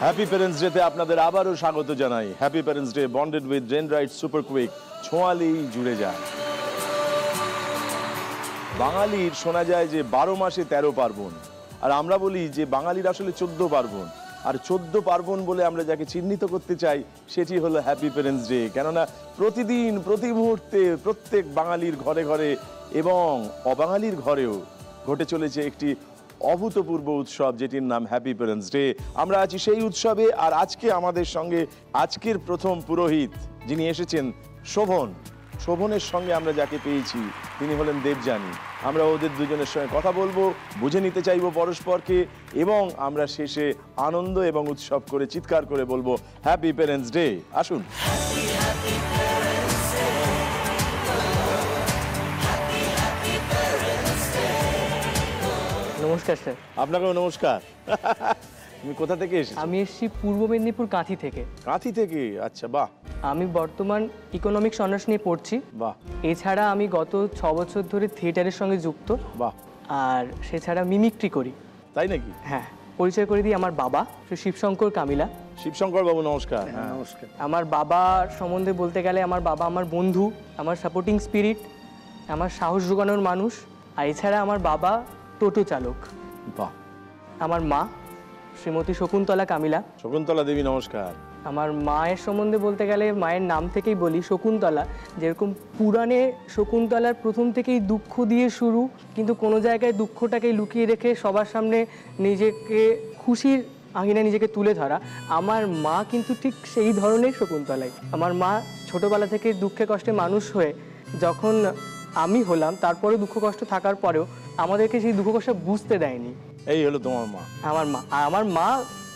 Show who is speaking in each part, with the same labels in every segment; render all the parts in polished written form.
Speaker 1: Happy parents ডেতে আপনাদের আবারও স্বাগত জানাই। Happy parents day bonded with Dendrite super quick, ছোঁয়ালেই জুড়ে যায়। বাঙালির শোনা যায় যে 12 মাসে 13 পার্বণ, আর আমরা বলি যে বাঙালির আসলে 14 পার্বণ। আর 14 পার্বণ বলে আমরা যাকে চিহ্নিত করতে চাই সেটি হলো হ্যাপি প্যারেন্টস ডে। কেননা প্রতিদিন প্রতি মুহূর্তে প্রত্যেক বাঙালির ঘরে ঘরে এবং অবাঙালির ঘরেও ঘটে চলেছে একটি অভূতপূর্ব উৎসব, যেটির নাম হ্যাপি প্যারেন্টস ডে। আমরা আছি সেই উৎসবে, আর আজকে আমাদের সঙ্গে আজকের প্রথম পুরোহিত যিনি এসেছেন শোভনের সঙ্গে আমরা যাকে পেয়েছি তিনি হলেন দেবযানী। আমরা ওদের দুজনের সঙ্গে কথা বলবো, বুঝে নিতে চাইবো পরস্পরকে, এবং আমরা শেষে আনন্দ এবং উৎসব করে চিৎকার করে বলবো হ্যাপি প্যারেন্টস ডে। আসুন।
Speaker 2: নমস্কার স্যার।
Speaker 1: আপনাকেও নমস্কার। তুমি কোথা থেকে এসেছো?
Speaker 2: আমি এসেছি পূর্ব মেদিনীপুর কাঁথি থেকে।
Speaker 1: কাঁথি থেকে? আচ্ছা, বাহ।
Speaker 2: আমি বর্তমান ইকোনমিক্স অনার্স নিয়ে পড়ছি।
Speaker 1: বাহ।
Speaker 2: এছাড়া আমি গত 6 বছর ধরে থিয়েটারের সঙ্গে যুক্ত।
Speaker 1: বাহ।
Speaker 2: আর সেছাড়া মিমিক্রি করি।
Speaker 1: তাই নাকি?
Speaker 2: হ্যাঁ। পরিচয় করে দিই, আমার বাবা শিবশঙ্কর কামিলা।
Speaker 1: শিবশঙ্কর বাবু নমস্কার।
Speaker 3: হ্যাঁ, নমস্কার।
Speaker 2: আমার বাবার সম্বন্ধে বলতে গেলে আমার বাবা আমার বন্ধু, আমার সাপোর্টিং স্পিরিট, আমার সাহস জোগানোর মানুষ। আর এছাড়া আমার বাবা টোটো চালক।
Speaker 1: বাহ।
Speaker 2: আমার মা শ্রীমতী শকুন্তলা কামিলা।
Speaker 1: শকুন্তলা দেবী নমস্কার।
Speaker 2: আমার মায়ের সম্বন্ধে বলতে গেলে মায়ের নাম থেকেই বলি শকুন্তলা, যেরকম পুরাণে শকুন্তলার প্রথম থেকেই দুঃখ দিয়ে শুরু, কিন্তু কোনো জায়গায় দুঃখটাকে লুকিয়ে রেখে সবার সামনে নিজেকে খুশির আঙিনায় নিজেকে তুলে ধরা। আমার মা কিন্তু ঠিক সেই ধরনের শকুন্তলাই। আমার মা ছোটবেলা থেকে দুঃখে কষ্টে মানুষ হয়ে যখন আমি হলাম, তারপরে দুঃখ কষ্ট থাকার পরেও আমাদেরকে সেই দুঃখ কষ্ট বুঝতে দেয়নি।
Speaker 1: এই হলো তোমার মা?
Speaker 2: আমার মা। আর আমার মা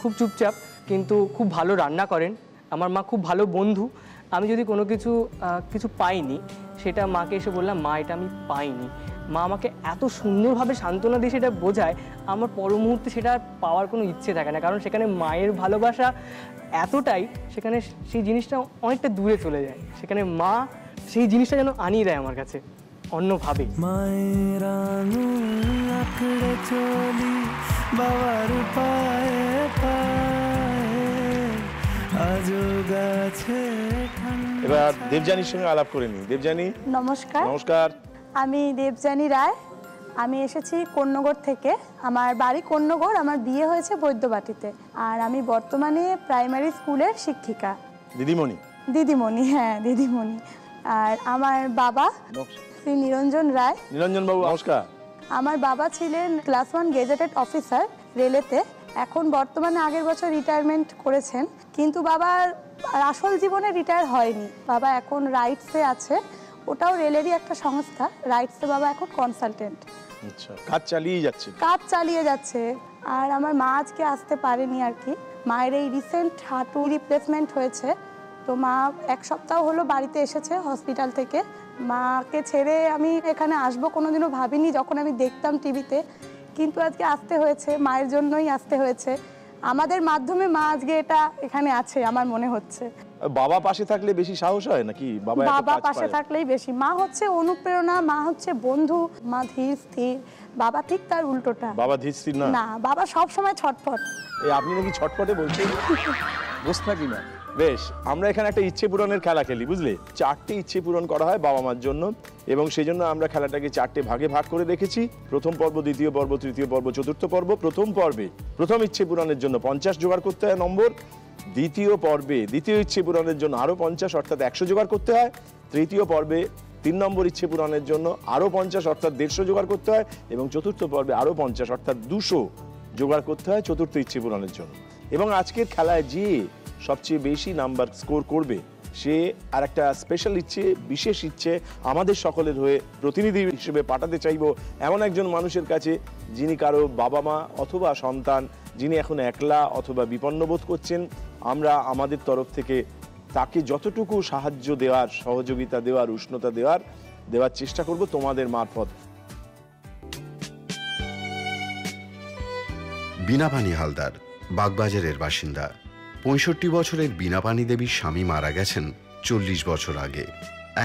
Speaker 2: খুব চুপচাপ, কিন্তু খুব ভালো রান্না করেন। আমার মা খুব ভালো বন্ধু। আমি যদি কোনো কিছু পাইনি, সেটা মাকে এসে বললাম মা এটা আমি পাইনি, মা আমাকে এত সুন্দরভাবে সান্ত্বনা দিয়ে সেটা বোঝায়, আমার পর মুহূর্তে সেটা পাওয়ার কোনো ইচ্ছে থাকে না। কারণ সেখানে মায়ের ভালোবাসা এতটাই, সেখানে সেই জিনিসটা অনেকটা দূরে চলে যায়। সেখানে মা সেই জিনিসটা যেন আনিয়ে দেয় আমার কাছে অন্যভাবে।
Speaker 4: মায়ের আঙুল আঁকড়ে চলি বাবার পায়ে পায়ে, আজও গাছে।
Speaker 1: এবার দেবযানীর সঙ্গে আলাপ করে নি। দেবযানী
Speaker 5: নমস্কার।
Speaker 1: নমস্কার।
Speaker 5: আমি দেবযানী রায়। আমি এসেছি কন্যগড় থেকে। আমার বাড়ি কন্যগড়, আমার বিয়ে হয়েছে বৈদ্যবাটিতে। আর আমি বর্তমানে প্রাইমারি স্কুলের শিক্ষিকা।
Speaker 1: দিদিমণি?
Speaker 5: হ্যাঁ, দিদিমণি। আর আমার বাবা শ্রী নিরঞ্জন রায়।
Speaker 1: নিরঞ্জন বাবু নমস্কার।
Speaker 5: আমার বাবা ছিলেন ক্লাস 1 গেজেটেড অফিসার রেলেতে। এখন বর্তমানে আগের বছর রিটায়ারমেন্ট করেছেন, কিন্তু বাবার আসল জীবনে রিটায়ার হয়নি। বাবা এখন রাইটসে আছে, ওটাও রেলেরই একটা সংস্থা। রাইটসে বাবা এখন কনসালটেন্ট।
Speaker 1: আচ্ছা, কাজ চালিয়ে যাচ্ছে।
Speaker 5: আর আমার মা আজকে আসতে পারেনি আর কি। মায়ের এই রিসেন্ট হাঁটু রিপ্লেসমেন্ট হয়েছে, তো মা 1 সপ্তাহ হলো বাড়িতে এসেছে হসপিটাল থেকে। মাকে ছেড়ে আমি এখানে আসবো কোনোদিনও ভাবিনি, যখন আমি দেখতাম টিভিতে, কিন্তু আজকে আসতে হয়েছে, মায়ের জন্যই আসতে হয়েছে। আমাদের মাধ্যমে মা আজকে এখানে আছে আমার মনে হচ্ছে।
Speaker 1: বাবা পাশে থাকলে বেশি সাহস হয় নাকি?
Speaker 5: বাবা পাশে থাকলেই বেশি। মা হচ্ছে অনুপ্রেরণা, মা হচ্ছে বন্ধু, মা ধীর স্থির। বাবা ঠিক তার উল্টোটা।
Speaker 1: বাবা ধীর স্থির না,
Speaker 5: বাবা সব সময় ছটফট।
Speaker 1: এই আপনি নাকি ছটফটে বলছেন? বুঝ থাকি না। বেশ, আমরা এখানে একটা ইচ্ছে পূরণের খেলা খেলি, বুঝলে? 4টে ইচ্ছে পূরণ করা হয় বাবা মার জন্য, এবং সেই জন্য আমরা খেলাটাকে 4টে ভাগে ভাগ করে রেখেছি। প্রথম পর্ব, দ্বিতীয় পর্ব, তৃতীয় পর্ব, চতুর্থ পর্ব। প্রথম পর্বে প্রথম ইচ্ছে পূরণের জন্য 50 জোগাড় করতে হয় নম্বর। দ্বিতীয় পর্বে দ্বিতীয় ইচ্ছে পূরণের জন্য আরো 50 অর্থাৎ 100 জোগাড় করতে হয়। তৃতীয় পর্বে 3 নম্বর ইচ্ছে পূরণের জন্য আরো 50 অর্থাৎ 150 জোগাড় করতে হয়, এবং চতুর্থ পর্বে আরো 50 অর্থাৎ 200 জোগাড় করতে হয় চতুর্থ ইচ্ছে পূরণের জন্য। এবং আজকের খেলায় যে সবচেয়ে বেশি নাম্বার স্কোর করবে সে আর একটা স্পেশাল ইচ্ছে, বিশেষ ইচ্ছে আমাদের সকলের হয়ে প্রতিনিধি হিসেবে পাঠাতে চাইব এমন একজন মানুষের কাছে, যিনি কারো বাবা মা অথবা সন্তান, যিনি এখন একলা অথবা বিপন্ন বোধ করছেন। আমরা আমাদের তরফ থেকে তাকে যতটুকু সাহায্য দেওয়ার, সহযোগিতা দেওয়ার, উষ্ণতা দেওয়ার চেষ্টা করব তোমাদের মারফত।
Speaker 6: বীণাপানি হালদার,
Speaker 3: বাগবাজারের বাসিন্দা। ৬৫ বছরের বীণাপানি দেবীর স্বামী মারা গেছেন ৪০ বছর আগে।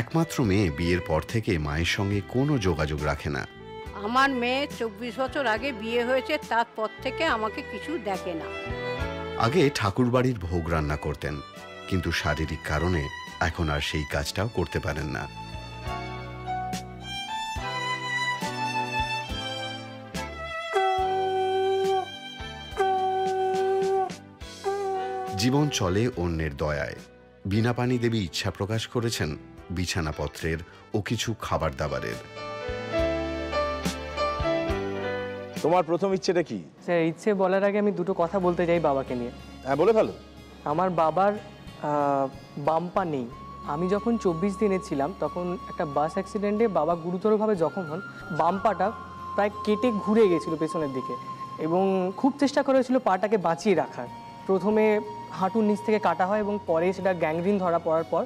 Speaker 3: একমাত্র মেয়ে বিয়ের পর থেকে মায়ের সঙ্গে কোনো যোগাযোগ রাখে না।
Speaker 6: আমার মেয়ে ২৪ বছর আগে বিয়ে হয়েছে, তারপর থেকে আমাকে কিছু দেখে না।
Speaker 3: আগে ঠাকুরবাড়ির ভোগ রান্না করতেন, কিন্তু শারীরিক কারণে এখন আর সেই কাজটাও করতে পারেন না। জীবন চলে অন্যের দয়ায়। বীণাপানি দেবী ইচ্ছা প্রকাশ করেছেন বিছানাপত্রের ও কিছু খাবার দাবারের।
Speaker 1: তোমার প্রথম ইচ্ছেটা কি?
Speaker 2: স্যার, ইচ্ছে বলার আগে আমি দুটো কথা বলতে চাই বাবাকে নিয়ে।
Speaker 1: হ্যাঁ, বলে ফেলো।
Speaker 2: আমার বাবার বাম পা নেই। আমি যখন 24 দিনে ছিলাম তখন একটা বাস অ্যাক্সিডেন্টে বাবা গুরুতরভাবে জখম হন। বাম পাটা প্রায় কেটে ঘুরে গেছিলো পেছনের দিকে এবং খুব চেষ্টা করেছিল পাটাকে বাঁচিয়ে রাখার। প্রথমে হাঁটুর নিচ থেকে কাটা হয় এবং পরে সেটা গ্যাংগ্রিন ধরা পড়ার পর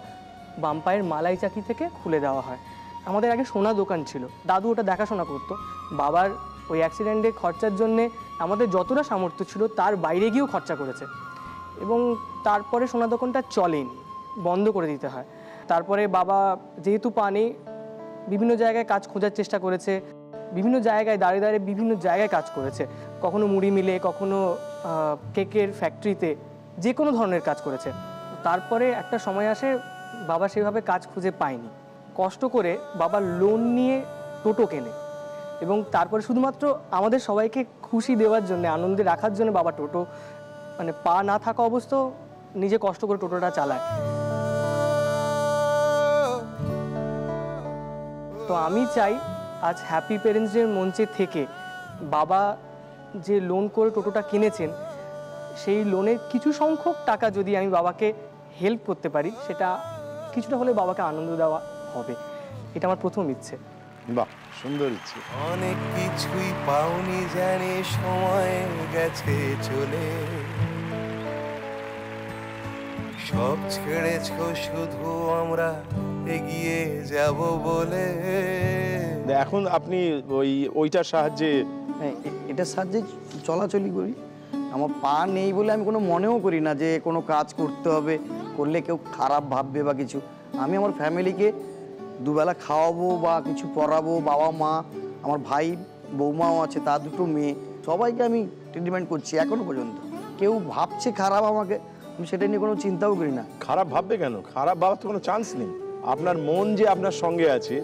Speaker 2: বাম পায়ের মালাই চাকি থেকে খুলে দেওয়া হয়। আমাদের আগে সোনা দোকান ছিল, দাদু ওটা দেখাশোনা করতো। বাবার ওই অ্যাক্সিডেন্টের খরচার জন্যে আমাদের যতটা সামর্থ্য ছিল তার বাইরে গিয়েও খরচা করেছে এবং তারপরে সোনা দোকানটা চলেনি, বন্ধ করে দিতে হয়। তারপরে বাবা যেহেতু পা নেই, বিভিন্ন জায়গায় কাজ খোঁজার চেষ্টা করেছে, বিভিন্ন জায়গায় দাঁড়িয়ে দাঁড়িয়ে বিভিন্ন জায়গায় কাজ করেছে। কখনো মুড়ি মিলে, কখনো কেকের ফ্যাক্টরিতে, যে কোনো ধরনের কাজ করেছে। তারপরে একটা সময় আসে বাবা সেভাবে কাজ খুঁজে পায়নি। কষ্ট করে বাবা লোন নিয়ে টোটো কেনে এবং তারপরে শুধুমাত্র আমাদের সবাইকে খুশি দেওয়ার জন্য, আনন্দে রাখার জন্য বাবা টোটো, মানে পা না থাকা অবস্থাও নিজে কষ্ট করে টোটোটা চালায়। তো আমি চাই আজ হ্যাপি প্যারেন্টসদের মঞ্চে থেকে বাবা যে লোন করে টোটোটা কিনেছেন, সেই লোনের কিছু সংখ্যক টাকা যদি আমি বাবাকে হেল্প করতে পারি, সেটা কিছুটা হলে বাবাকে আনন্দ দেওয়া হবে। এটা আমার প্রথম ইচ্ছে।
Speaker 1: বাহ, সুন্দর ইচ্ছে।
Speaker 4: অনেক কিছুই পাওনি জানি, সময় গেছে চলে, সব ছেড়েছ শুধু আমরা এগিয়ে যাব বলে।
Speaker 1: এখন আপনি ওইটার সাহায্যে,
Speaker 7: এটার সাহায্যে চলাচলি করি। আমার পা নেই বলে আমি কোনো মনেও করি না যে কোনো কাজ করতে হবে, করলে কেউ খারাপ ভাববে বা কিছু। আমি আমার ফ্যামিলিকে দুবেলা খাওয়াবো বা কিছু পড়াবো, বাবা মা, আমার ভাই বৌমাও আছে, তার দুটো মেয়ে, সবাইকে আমি ট্রিটমেন্ট করছি এখনো পর্যন্ত। কেউ ভাবছে খারাপ আমাকে, আমি সেটা নিয়ে কোনো চিন্তাও করি না।
Speaker 1: খারাপ ভাববে কেন? খারাপ ভাবার তো কোনো চান্স নেই। আপনার মন যে আপনার সঙ্গে আছে,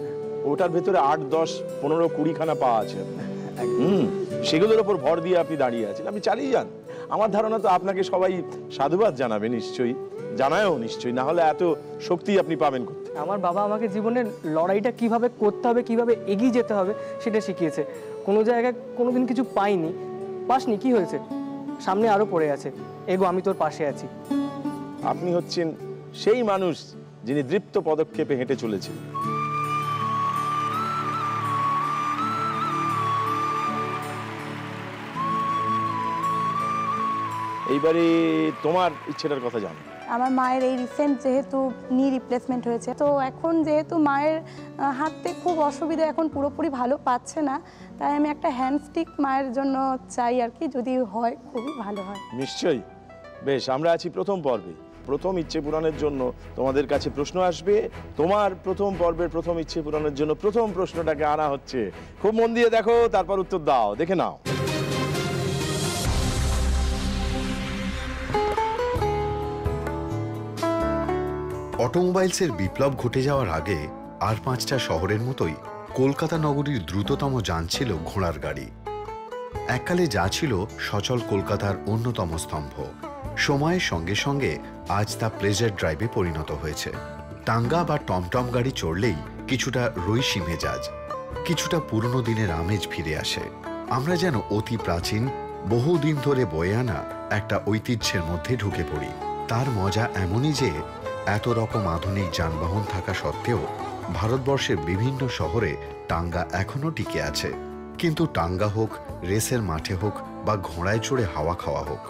Speaker 1: ওটার ভেতরে 8, 10, 15, 20 খানা পা আছে। সেগুলোর ওপর ভর দিয়ে আপনি দাঁড়িয়ে আছেন, আপনি চালিয়ে যান। আমার ধারণা তো আপনাকে সবাই সাধুবাদ জানাবে, নিশ্চয়ই জানায়ও নিশ্চয়ই, না হলে এত শক্তি আপনি পাবেন করতে।
Speaker 2: আমার বাবা আমাকে জীবনের লড়াইটা কিভাবে করতে হবে, কিভাবে এগিয়ে যেতে হবে সেটা শিখিয়েছে। কোনো জায়গায় কোনোদিন কিছু পাইনি, পাসনি, কি হয়েছে, সামনে আরো পড়ে আছে, এগো আমি তোর পাশে আছি।
Speaker 1: আপনি হচ্ছেন সেই মানুষ যিনি দৃপ্ত পদক্ষেপে হেঁটে চলেছেন। এইবারে তোমার ইচ্ছেটার কথা জানো।
Speaker 5: আমার মায়ের এই রিসেন্ট যেহেতু নি রিপ্লেসমেন্ট হয়েছে, তো এখন যেহেতু মায়ের হাঁটতে খুব অসুবিধা, এখন পুরোপুরি ভালো পাচ্ছে না, তাই আমি একটা হ্যান্ডস্টিক মায়ের জন্য চাই আর কি, যদি হয় খুবই ভালো হয়।
Speaker 1: নিশ্চয়ই। বেশ, আমরা আছি প্রথম পর্বে। প্রথম ইচ্ছে পূরণের জন্য তোমাদের কাছে প্রশ্ন আসবে। তোমার প্রথম পর্বের প্রথম ইচ্ছে পূরণের জন্য প্রথম প্রশ্নটাকে আনা হচ্ছে। খুব মন দিয়ে দেখো, তারপর উত্তর দাও। দেখে নাও।
Speaker 3: অটোমোবাইলসের বিপ্লব ঘটে যাওয়ার আগে আর 5টা শহরের মতোই কলকাতা নগরীর দ্রুততম যান ছিল ঘোড়ার গাড়ি। এককালে যা ছিল সচল কলকাতার অন্যতম স্তম্ভ, সময়ের সঙ্গে সঙ্গে আজ তা প্লেজার ড্রাইভে পরিণত হয়েছে। টাঙ্গা বা টমটম গাড়ি চড়লেই কিছুটা রৈশি মেজাজ, কিছুটা পুরনো দিনের আমেজ ফিরে আসে। আমরা যেন অতি প্রাচীন, বহুদিন ধরে বয়ে আনা একটা ঐতিহ্যের মধ্যে ঢুকে পড়ি। তার মজা এমনই যে এত রকম আধুনিক যানবাহন থাকা সত্ত্বেও ভারতবর্ষের বিভিন্ন শহরে টাঙ্গা এখনো টিকে আছে। কিন্তু টাঙ্গা হোক, রেসের মাঠে হোক বা ঘোড়ায় চড়ে হাওয়া খাওয়া হোক,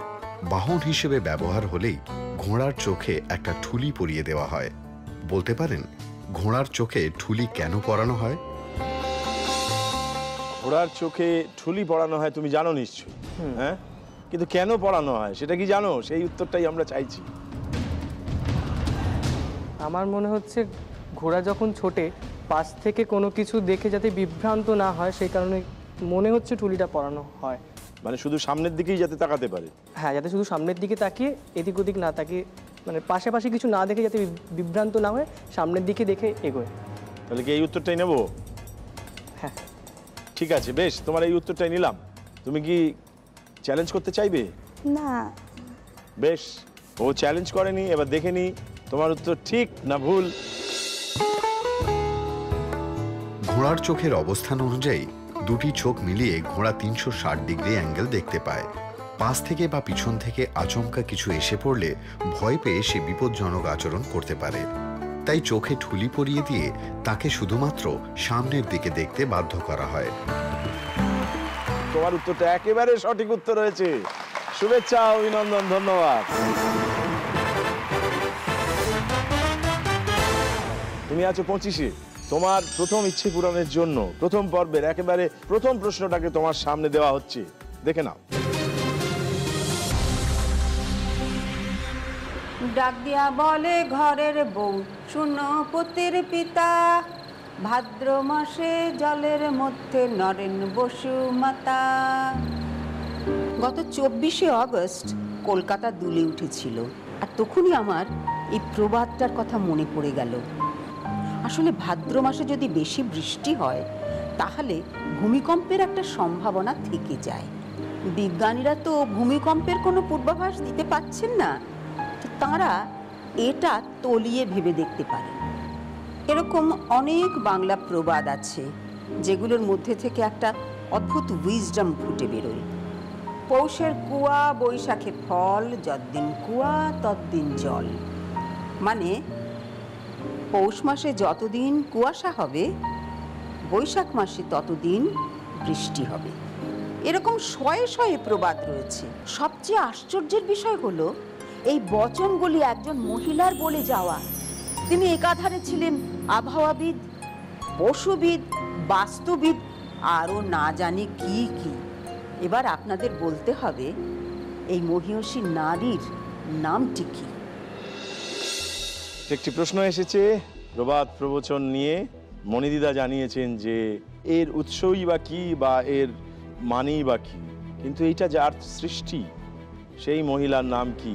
Speaker 3: বাহন হিসেবে ব্যবহার হলেই ঘোড়ার চোখে একটা ঠুলি পরিয়ে দেওয়া হয়। বলতে পারেন ঘোড়ার চোখে ঠুলি কেন পরানো হয়?
Speaker 1: ঘোড়ার চোখে ঠুলি পরানো হয় তুমি জানো নিশ্চয়ই, হ্যাঁ? কিন্তু কেন পড়ানো হয় সেটা কি জানো? সেই উত্তরটাই আমরা চাইছি।
Speaker 2: আমার মনে হচ্ছে ঘোড়া যখন ছোটে পাশ থেকে কোনো কিছু দেখে যাতে বিভ্রান্ত না হয় সেই কারণে মনে হচ্ছে টুলিটা পরানো হয়।
Speaker 1: মানে শুধু সামনের দিকেই যাতে তাকাতে পারে।
Speaker 2: হ্যাঁ, যাতে শুধু সামনের দিকে তাকিয়ে এদিক ওদিক না তাকিয়ে, মানে পাশাপাশি কিছু না দেখে যাতে বিভ্রান্ত না হয়ে সামনের দিকে দেখে এগোয়।
Speaker 1: তাহলে কি এই উত্তরটাই নেব?
Speaker 2: হ্যাঁ।
Speaker 1: ঠিক আছে, বেশ, তোমার এই উত্তরটাই নিলাম। তুমি কি চ্যালেঞ্জ করতে চাইবে?
Speaker 5: না।
Speaker 1: বেশ, ও চ্যালেঞ্জ করেনি, এবার দেখে নি তোমার উত্তর ঠিক না ভুল।
Speaker 3: ঘোড়ার চোখের অবস্থান অনুযায়ী দুটি চোখ মিলিয়ে ঘোড়া 360 ডিগ্রি অ্যাঙ্গেল দেখতে পায়। পাশ থেকে বা পিছন থেকে আচমকা কিছু এসে পড়লে ভয় পেয়ে সে বিপজ্জনক আচরণ করতে পারে। তাই চোখে ঠুলি পরিয়ে দিয়ে তাকে শুধুমাত্র সামনের দিকে দেখতে বাধ্য করা হয়।
Speaker 1: তোমার উত্তরটা একেবারে সঠিক উত্তর হয়েছে। শুভেচ্ছা, অভিনন্দন, ধন্যবাদ। তুমি আছো 25-এ। তোমার প্রথম ইচ্ছে পূরণের জন্য প্রথম পর্বের একেবারে প্রথম প্রশ্নটাকে তোমার সামনে দেওয়া হচ্ছে, দেখে নাও।
Speaker 6: ডাক দিয়া বলে ঘরের বউ, শুনো পুত্রের পিতা, ভাদ্র মাসে জলের মধ্যে নরেন বসু মাতা। গত 24শে অগস্ট কলকাতা দুলে উঠেছিল, আর তখনই আমার এই প্রবাদটার কথা মনে পড়ে গেল। আসলে ভাদ্র মাসে যদি বেশি বৃষ্টি হয় তাহলে ভূমিকম্পের একটা সম্ভাবনা থেকে যায়। বিজ্ঞানীরা তো ভূমিকম্পের কোনো পূর্বাভাস দিতে পারছেন না, তো তাঁরা এটা তলিয়ে ভেবে দেখতে পারেন। এরকম অনেক বাংলা প্রবাদ আছে যেগুলোর মধ্যে থেকে একটা অদ্ভুত উইজডম ফুটে বেরোয়। পৌষের কুয়া বৈশাখে ফল, যতদিন কুয়া ততদিন জল। মানে পৌষ মাসে যতদিন কুয়াশা হবে, বৈশাখ মাসে ততদিন বৃষ্টি হবে। এরকম শয়ে শয়ে প্রবাদ রয়েছে। সবচেয়ে আশ্চর্যের বিষয় হলো এই বচনগুলি একজন মহিলার বলে যাওয়া। তিনি একাধারে ছিলেন আবহাওয়াবিদ, পশুবিদ, বাস্তুবিদ, আরও না জানি কি কি। এবার আপনাদের বলতে হবে এই মহিয়সী নারীর নামটি কি।
Speaker 1: একটি প্রশ্ন এসেছে প্রবাদ প্রবচন নিয়ে। মণিদিদা জানিয়েছেন যে এর উৎসই বা কি, বা এর মানেই বা কি, কিন্তু এইটা যার সৃষ্টি সেই মহিলার নাম কি?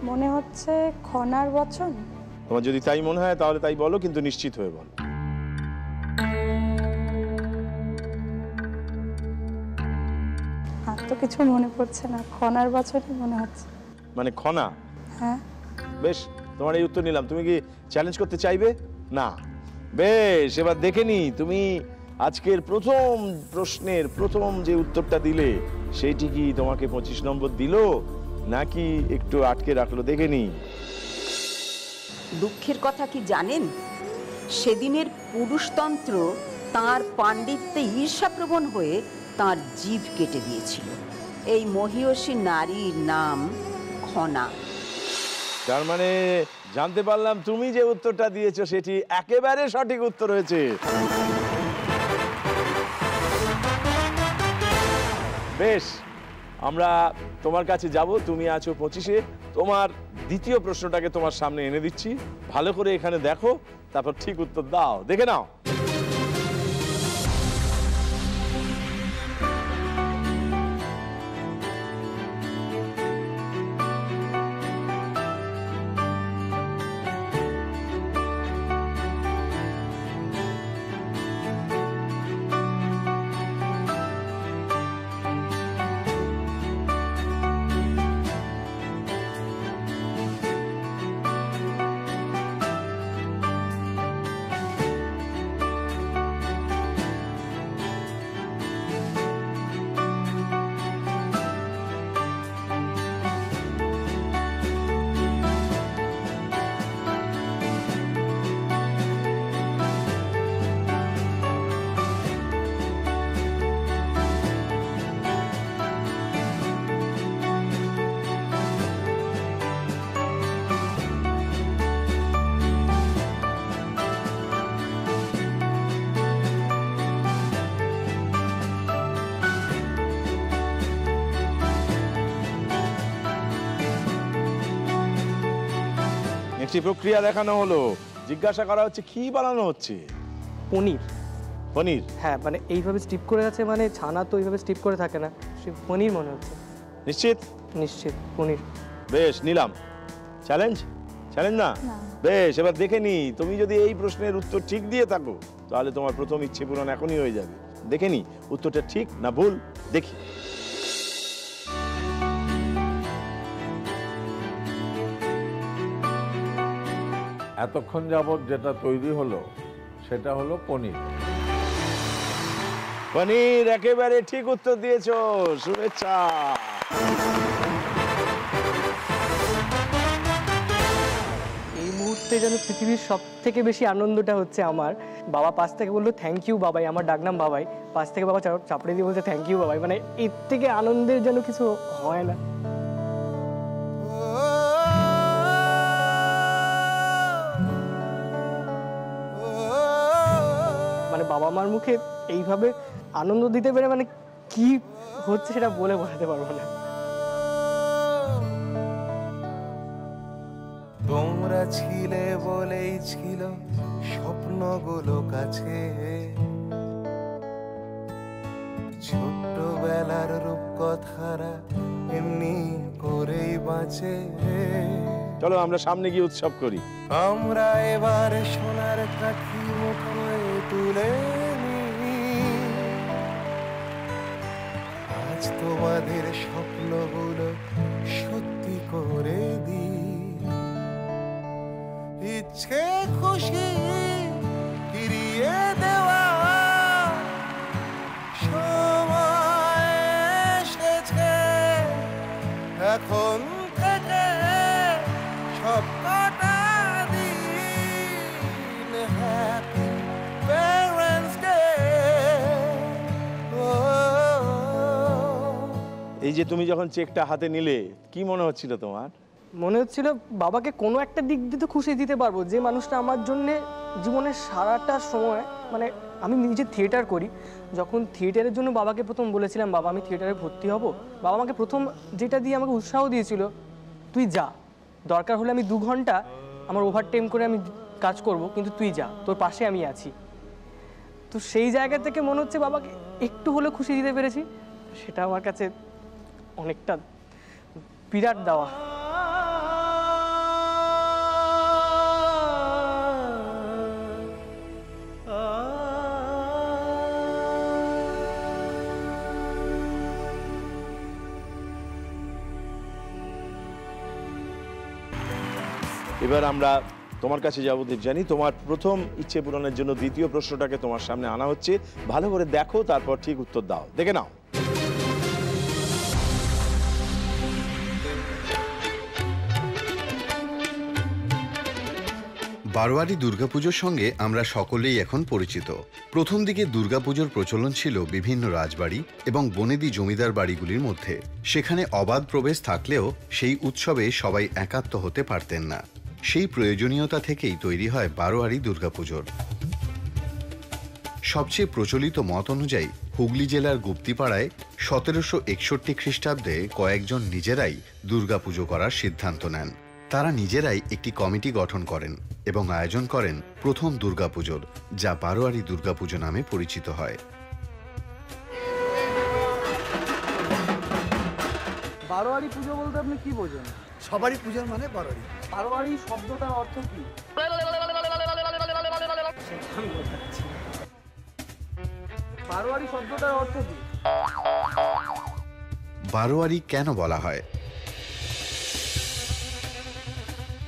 Speaker 5: মনে হচ্ছে খনার বচন।
Speaker 1: তোমার যদি তাই মনে হয় তাহলে তাই বলো, কিন্তু নিশ্চিত হয়ে বলো।
Speaker 5: আর তো কিছু মনে পড়ছে না, খনার বচনই মনে হচ্ছে।
Speaker 1: মানে খনা?
Speaker 5: হ্যাঁ।
Speaker 1: বেশ, তোমার এই উত্তর নিলাম। তুমি কি চ্যালেঞ্জ করতে চাইবে? না। বেশ, এবার দেখে নি তুমি আজকের প্রথম প্রশ্নের প্রথম যে উত্তরটা দিলে সেইটি কি তোমাকে 25 নম্বর দিল নাকি একটু আটকে রাখলো, দেখে নি।
Speaker 6: দুঃখের কথা কি জানেন? সেদিনের পুরুষতন্ত্র তাঁর পাণ্ডিত্যে ঈর্ষাপ্রবণ হয়ে তাঁর জিভ কেটে দিয়েছিল। এই মহিয়সী নারীর নাম খনা।
Speaker 1: তার মানে জানতে পারলাম তুমি যে উত্তরটা দিয়েছো সেটি একেবারে সঠিক উত্তর হয়েছে। বেশ, আমরা তোমার কাছে যাব। তুমি আছো 25-এ। তোমার দ্বিতীয় প্রশ্নটাকে তোমার সামনে এনে দিচ্ছি। ভালো করে এখানে দেখো, তারপর ঠিক উত্তর দাও, দেখে নাও। মিষ্টি প্রক্রিয়া দেখানো হলো, জিজ্ঞাসা করা হচ্ছে কি বানানো হচ্ছে?
Speaker 2: পনির।
Speaker 1: পনির?
Speaker 2: হ্যাঁ, মানে এইভাবে স্টিপ করে আছে, মানে ছানা তো এইভাবে স্টিপ করে থাকে না, সে পনির মনে হচ্ছে।
Speaker 1: নিশ্চিত?
Speaker 2: নিশ্চিত পনির।
Speaker 1: বেশ, নিলাম। চ্যালেঞ্জ? চ্যালেঞ্জ না? বেশ, এবার দেখে নি, তুমি যদি এই প্রশ্নের উত্তর ঠিক দিয়ে থাকো তাহলে তোমার প্রথম ইচ্ছে পূরণ এখনই হয়ে যাবে। দেখে নি উত্তরটা ঠিক না ভুল, দেখি।
Speaker 8: এতক্ষণ যাবৎ যেটা তৈরি হলো সেটা হলো পনির।
Speaker 1: পনির, একেবারে ঠিক উত্তর দিয়েছো, শুভেচ্ছা।
Speaker 2: এই মুহূর্তে যেন পৃথিবীর সব থেকে বেশি আনন্দটা হচ্ছে আমার, বাবা পাশ থেকে বললো থ্যাংক ইউ বাবাই, আমার ডাকনাম বাবাই, পাশ থেকে বাবা চাপড়ে দিয়ে বলছে থ্যাংক ইউ বাবাই, মানে এর থেকে আনন্দের যেন কিছু হয় না। মানে বাবা মার মুখে এইভাবে আনন্দ দিতে পেরে মানে কি হচ্ছে সেটা বলে বোঝাতে পারবো না।
Speaker 4: তোমরা ছিলে বলেই ছিল স্বপ্নগুলো কাছে, ছোট্টবেলার রূপকথারা এমনি করেই বাঁচে।
Speaker 1: চলো আমরা সামনে গিয়ে উৎসব করি।
Speaker 4: আমরা এবার সোনার কাঠি মুখে তুলে নিই, আজ তোমাদের স্বপ্নগুলো সত্যি করে দিই। ইচ্ছে খুশি ফিরিয়ে দেওয়া সময় এসেছে, এখন থেকে সব কটা দিন হ্যাপি প্যারেন্টস ডে।
Speaker 1: এই যে তুমি যখন চেকটা হাতে নিলে কি মনে হচ্ছিল তোমার?
Speaker 2: মনে হচ্ছিল বাবাকে কোনো একটা দিক দিয়ে তো খুশি দিতে পারবো, যে মানুষটা আমার জন্য জীবনের সারাটা সময়, মানে আমি নিজে থিয়েটার করি, যখন থিয়েটারের জন্য বাবাকে প্রথম বলেছিলাম বাবা আমি থিয়েটারে ভর্তি হব, বাবা আমাকে প্রথম যেটা দিয়ে আমাকে উৎসাহ দিয়েছিল, তুই যা, দরকার হলে আমি 2 ঘন্টা আমার ওভারটাইম করে আমি কাজ করব, কিন্তু তুই যা, তোর পাশে আমি আছি। তো সেই জায়গা থেকে মনে হচ্ছে বাবাকে একটু হলেও খুশি দিতে পেরেছি, সেটা আমার কাছে অনেকটা বিরাট দেওয়া।
Speaker 1: এবার আমরা তোমার কাছে যাবো দেবযানী। তোমার প্রথম ইচ্ছে পূরণের জন্য দ্বিতীয় প্রশ্নটাকে তোমার সামনে আনা হচ্ছে, ভালো করে দেখো, তারপর ঠিক উত্তর দাও। দেখে নাও।
Speaker 3: বারোয়ারি দুর্গাপুজোর সঙ্গে আমরা সকলেই এখন পরিচিত। প্রথম দিকে দুর্গাপুজোর প্রচলন ছিল বিভিন্ন রাজবাড়ি এবং বনেদি জমিদার বাড়িগুলির মধ্যে। সেখানে অবাধ প্রবেশ থাকলেও সেই উৎসবে সবাই একাত্ম হতে পারতেন না। সেই প্রয়োজনীয়তা থেকেই তৈরি হয় বারোয়ারি দুর্গাপুজোর। সবচেয়ে প্রচলিত মত অনুযায়ী হুগলি জেলার গুপ্তিপাড়ায় 1761 খ্রিস্টাব্দে কয়েকজন নিজেরাই দুর্গাপুজো করার সিদ্ধান্ত নেন। তারা নিজেরাই একটি কমিটি গঠন করেন এবং আয়োজন করেন প্রথম দুর্গাপুজোর, যা বারোয়ারি দুর্গাপুজো নামে পরিচিত হয়।
Speaker 2: বারোয়ারি পুজো বলতে আপনি কি বোঝেন?
Speaker 9: সবারই পূজার মানে বারোয়ারি।
Speaker 2: বারোয়ারি শব্দটার অর্থ কি? বারোয়ারি শব্দটার অর্থ কি?
Speaker 3: বারোয়ারি কেন বলা হয়?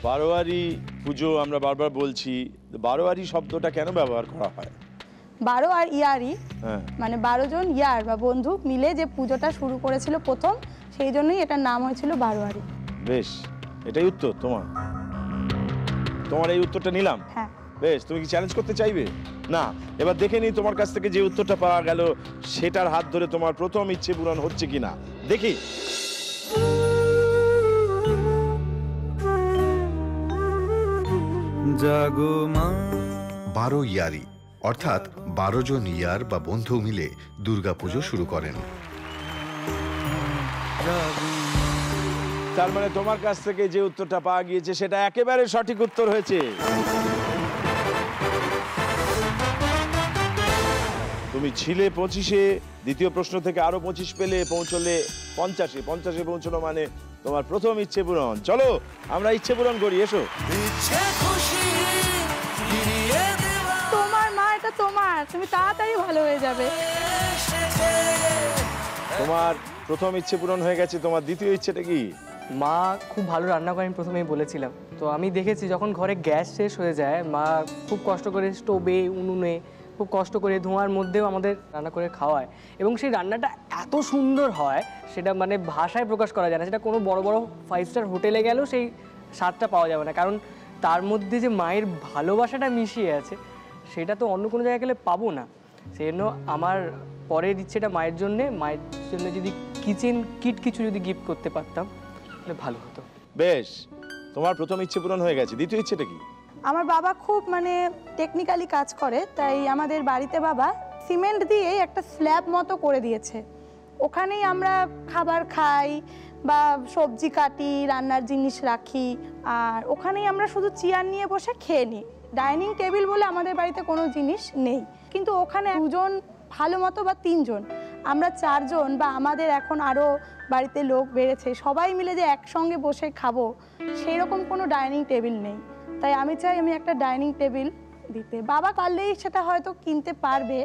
Speaker 1: বারোয়ারি পুজো আমরা বারবার বলছি, বারোয়ারি শব্দটা কেন ব্যবহার করা হয়?
Speaker 5: 12 আর ইয়ারি,
Speaker 1: হ্যাঁ,
Speaker 5: মানে 12 জন ইয়ার বা বন্ধু মিলে যে পুজোটা শুরু করেছিল প্রথম, সেই জন্যই এটার নাম হয়েছিল বারোয়ারি।
Speaker 1: বেশ, এটাই উত্তর তোমার? তোমার এই উত্তরটা নিলাম।
Speaker 5: হ্যাঁ।
Speaker 1: বেশ, তুমি কি চ্যালেঞ্জ করতে চাইবে? না। এবার দেখে নিই তোমার কাছ থেকে যে উত্তরটা পাওয়া গেল সেটার হাত ধরে তোমার প্রথম ইচ্ছে পূরণ হচ্ছে কিনা, দেখি।
Speaker 4: জাগো মা।
Speaker 3: 12 ইয়ারি অর্থাৎ 12 জন ইয়ার বা বন্ধু মিলে দুর্গাপুজো শুরু করেন।
Speaker 1: তার মানে তোমার কাছ থেকে যে উত্তরটা পাওয়া গিয়েছে সেটা একেবারে সঠিক উত্তর হয়েছে। তুমি ছিলে 25-এ, দ্বিতীয় প্রশ্ন থেকে আরো 25 পেলে, পৌঁছলে 50-এ। 50-এ পৌঁছলো মানে তোমার প্রথম ইচ্ছে পূরণ। চলো আমরা ইচ্ছে পূরণ করি, এসো।
Speaker 4: ইচ্ছে খুশি ফিরিয়ে দেওয়া
Speaker 5: তোমার মা, এটা তোমার, তুমি তাড়াতাড়ি ভালো হয়ে যাবে।
Speaker 4: এসেছে।
Speaker 1: তোমার প্রথম ইচ্ছে পূরণ হয়ে গেছে, তোমার দ্বিতীয় ইচ্ছেটা কি?
Speaker 2: মা খুব ভালো রান্না করেন, প্রথমেই বলেছিলাম। তো আমি দেখেছি যখন ঘরে গ্যাস শেষ হয়ে যায়, মা খুব কষ্ট করে স্টোভে, উনুনে খুব কষ্ট করে ধোঁয়ার মধ্যেও আমাদের রান্না করে খাওয়ায়, এবং সেই রান্নাটা এত সুন্দর হয় সেটা মানে ভাষায় প্রকাশ করা যায় না। সেটা কোনো বড় বড় 5 স্টার হোটেলে গেলেও সেই স্বাদটা পাওয়া যাবে না, কারণ তার মধ্যে যে মায়ের ভালোবাসাটা মিশিয়ে আছে সেটা তো অন্য কোনো জায়গায় গেলে পাবো না। সেই জন্য আমার পরের ইচ্ছেটা মায়ের জন্য যদি কিচেন কিট কিছু যদি গিফট করতে পারতাম তাহলে ভালো হতো।
Speaker 1: বেশ, তোমার প্রথম ইচ্ছে পূরণ হয়ে গেছে, দ্বিতীয় ইচ্ছেটা কি?
Speaker 5: আমার বাবা খুব মানে টেকনিক্যালি কাজ করে, তাই আমাদের বাড়িতে বাবা সিমেন্ট দিয়ে একটা স্ল্যাব মতো করে দিয়েছে। ওখানেই আমরা খাবার খাই বা সবজি কাটি, রান্নার জিনিস রাখি, আর ওখানেই আমরা শুধু চেয়ার নিয়ে বসে খেয়ে নিই। ডাইনিং টেবিল বলে আমাদের বাড়িতে কোনো জিনিস নেই, কিন্তু ওখানে 2 জন ভালো মতো বা 3 জন, আমরা 4 জন, বা আমাদের এখন আরও বাড়িতে লোক বেড়েছে, সবাই মিলে যে একসঙ্গে বসে খাবো সেই রকম কোনো ডাইনিং টেবিল নেই। তাই আমি চাই আমি একটা ডাইনিং টেবিল দিতে। বাবা পারলেই সেটা হয়তো কিনতে পারবে,